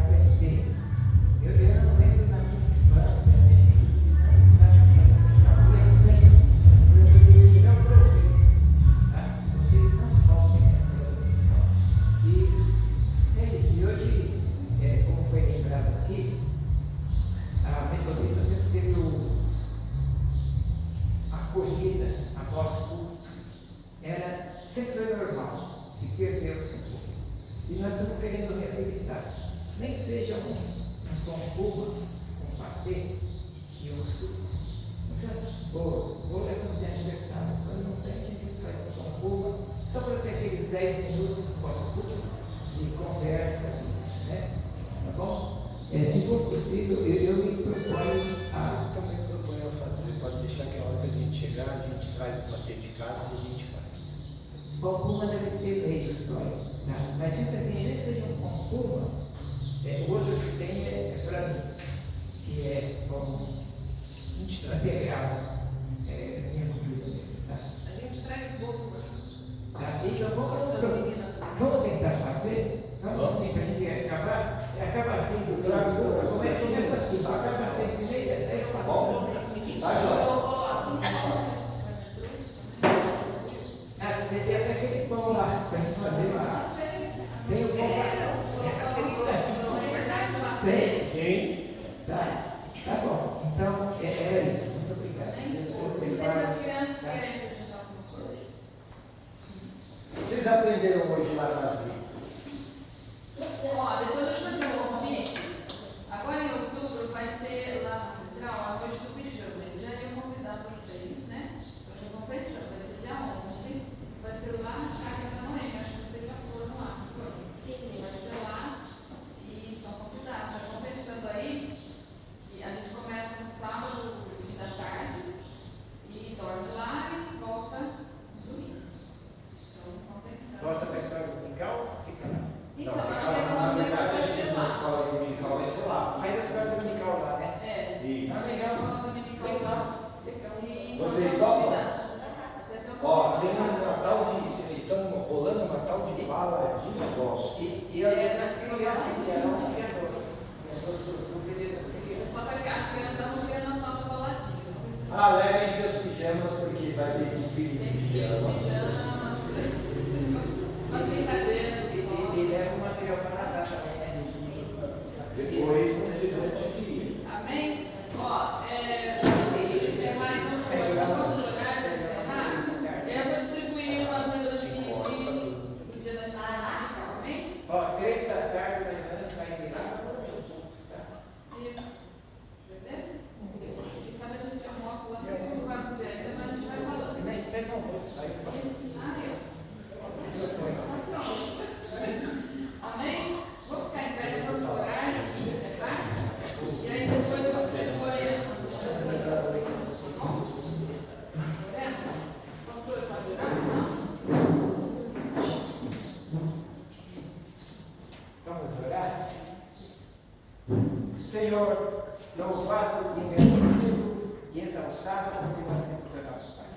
nem que seja um pão puma, um patê e um suco. Vou levar de aniversário. Quando não tem, a gente faz um pão puma, só para ter aqueles 10 minutos de conversa, né? Tá bom? Se for possível, eu me proponho a. Eu também proponho a fazer. Pode deixar que a hora que a gente chegar, a gente traz o patê de casa e a gente faz. Pão puma deve ter meio só, tá? Mas sempre assim, ainda que seja um pão puma, o outro que tem é para mim, que é pão integral. É a minha comida mesmo, tá? A gente traz bolo hoje. Tá? Então vamos tentar fazer, vamos assim para a gente acabar. Acaba às 6h30, começa assim, acaba às 6h30, 10 passou. Tá, João? Tem até aquele pão lá para a gente fazer lá. Tem o pão lá. Tem? Sim. Tá bom. Então, é isso. Muito obrigado. Não sei se as crianças querem apresentar alguma coisa. Vocês aprenderam hoje maravilhas. Ó, depois eu vou te fazer um convite. Agora em outubro vai ter lá na Central a noite do pijama. Eu já ia convidar vocês, né? Então já vão pensando, vai ser dia 11. Vai ser lá na Chácara da Noêmia. Acho que vocês já foram lá. Sim, vai ser lá. E estão convidados. Já vão pensando aí. E a gente começa no sábado, no fim da tarde. E dorme lá e volta no domingo. Então vão pensando. Volta para a escola dominical? Fica lá. Então, Não, acho fica que lá. esse Na momento verdade, vai ser a lá. escola dominical vai ser lá. Faz a escola dominical lá, né? É. Isso. Tá legal. Legal. Legal. Vocês topam? Ó, tem uma uma tal de. Estão rolando uma tal de baladinha gospel. E eu lembro das crianças, dia 11 e 12. Dia 12 de outubro, dia das crianças. Só para que as crianças não queiram a nova baladinha. Ah, levem seus pijamas porque vai ter desfile Tem de pijama. pijamas, umas brincadeiras. E leva o material para nadar também, né? Depois, durante o dia. Amém? Ó, deixa eu encerrar então, vamos orar para encerrar. Eu vou distribuir uma negocinho do dia da semana, amém? Ó, 3 da tarde, mais ou menos, sai de lá. Isso. Beleza? Quem sabe a gente almoça lá, não sei como vai ser ainda, mas a gente vai falando. Nem fez um almoço, vai fazer. Amém? Vamos ficar em pé, vamos orar e encerrar. E aí depois você foi. Oremos. Pastor, pode orar? Vamos orar? Senhor, louvado e agradecido e exaltado continua sempre pela Pai.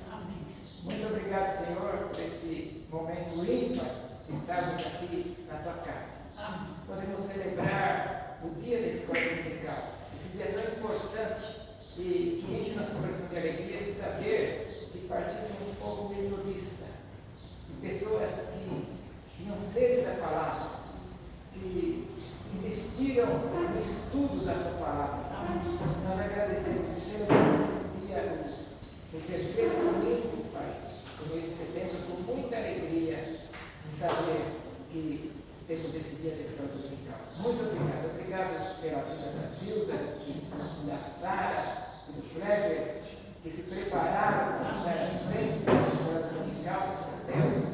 Muito obrigado, Senhor, por este momento ímpar de estarmos aqui na tua casa. Podemos celebrar o dia da escola dominical, esse dia tão importante e que enche nosso coração de alegria de saber que partimos de um povo metodista, de pessoas que tinham sede da palavra, que investiram no estudo da tua palavra. Nós agradecemos e celebramos esse dia, o terceiro domingo, Pai, do mês de setembro, com muita alegria de saber que temos esse dia da escola dominical. Muito obrigado. Obrigado pela vida da Zilda, da Sara, do Kleber, que se prepararam para estar sempre na escola dominical, Senhor Deus,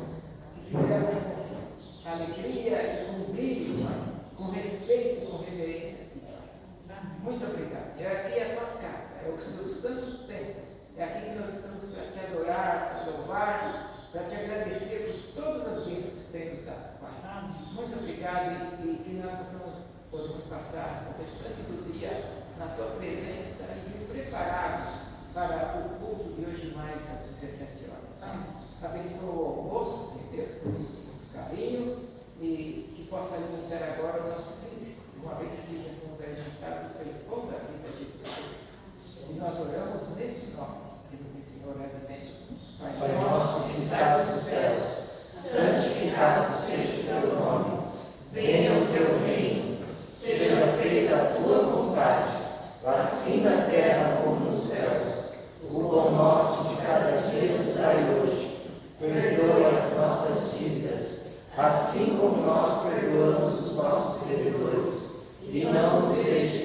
que fizeram com alegria e com brilho, Pai, com respeito, com reverência. Muito obrigado. E aqui é a tua casa, é o seu santo templo. É aqui que nós estamos para te adorar, para louvar, para te agradecer por todas as bênçãos que tem nos dado, Pai. Muito obrigado e que nós podemos passar o restante do dia na tua presença e vir preparados para o culto de hoje mais às 17 horas. Abençoa o almoço, Senhor Deus, com muito carinho e que possa alimentar agora o nosso físico, uma vez que já fomos alimentados pelo pão da vida de Jesus Cristo. E nós oramos nesse nome que nos ensinou, dizendo: Pai nosso que estás nos céus, santificado seja o teu nome. Venha o teu reino, seja feita a tua vontade, assim na terra como nos céus. O pão nosso de cada dia nos dai hoje. Perdoa as nossas dívidas, assim como nós perdoamos os nossos devedores.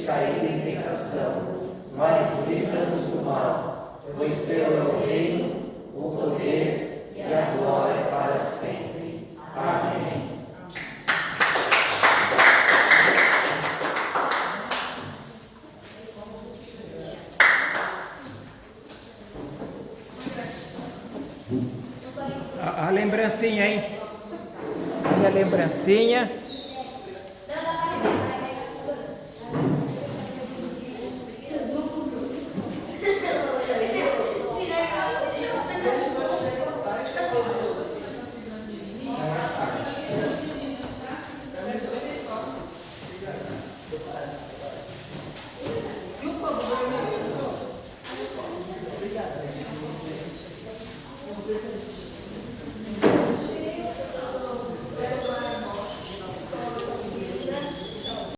cair em tentação, mas livra-nos do mal, pois teu é o reino, o poder e a glória para sempre. Amém. A lembrancinha, hein? Olha a lembrancinha.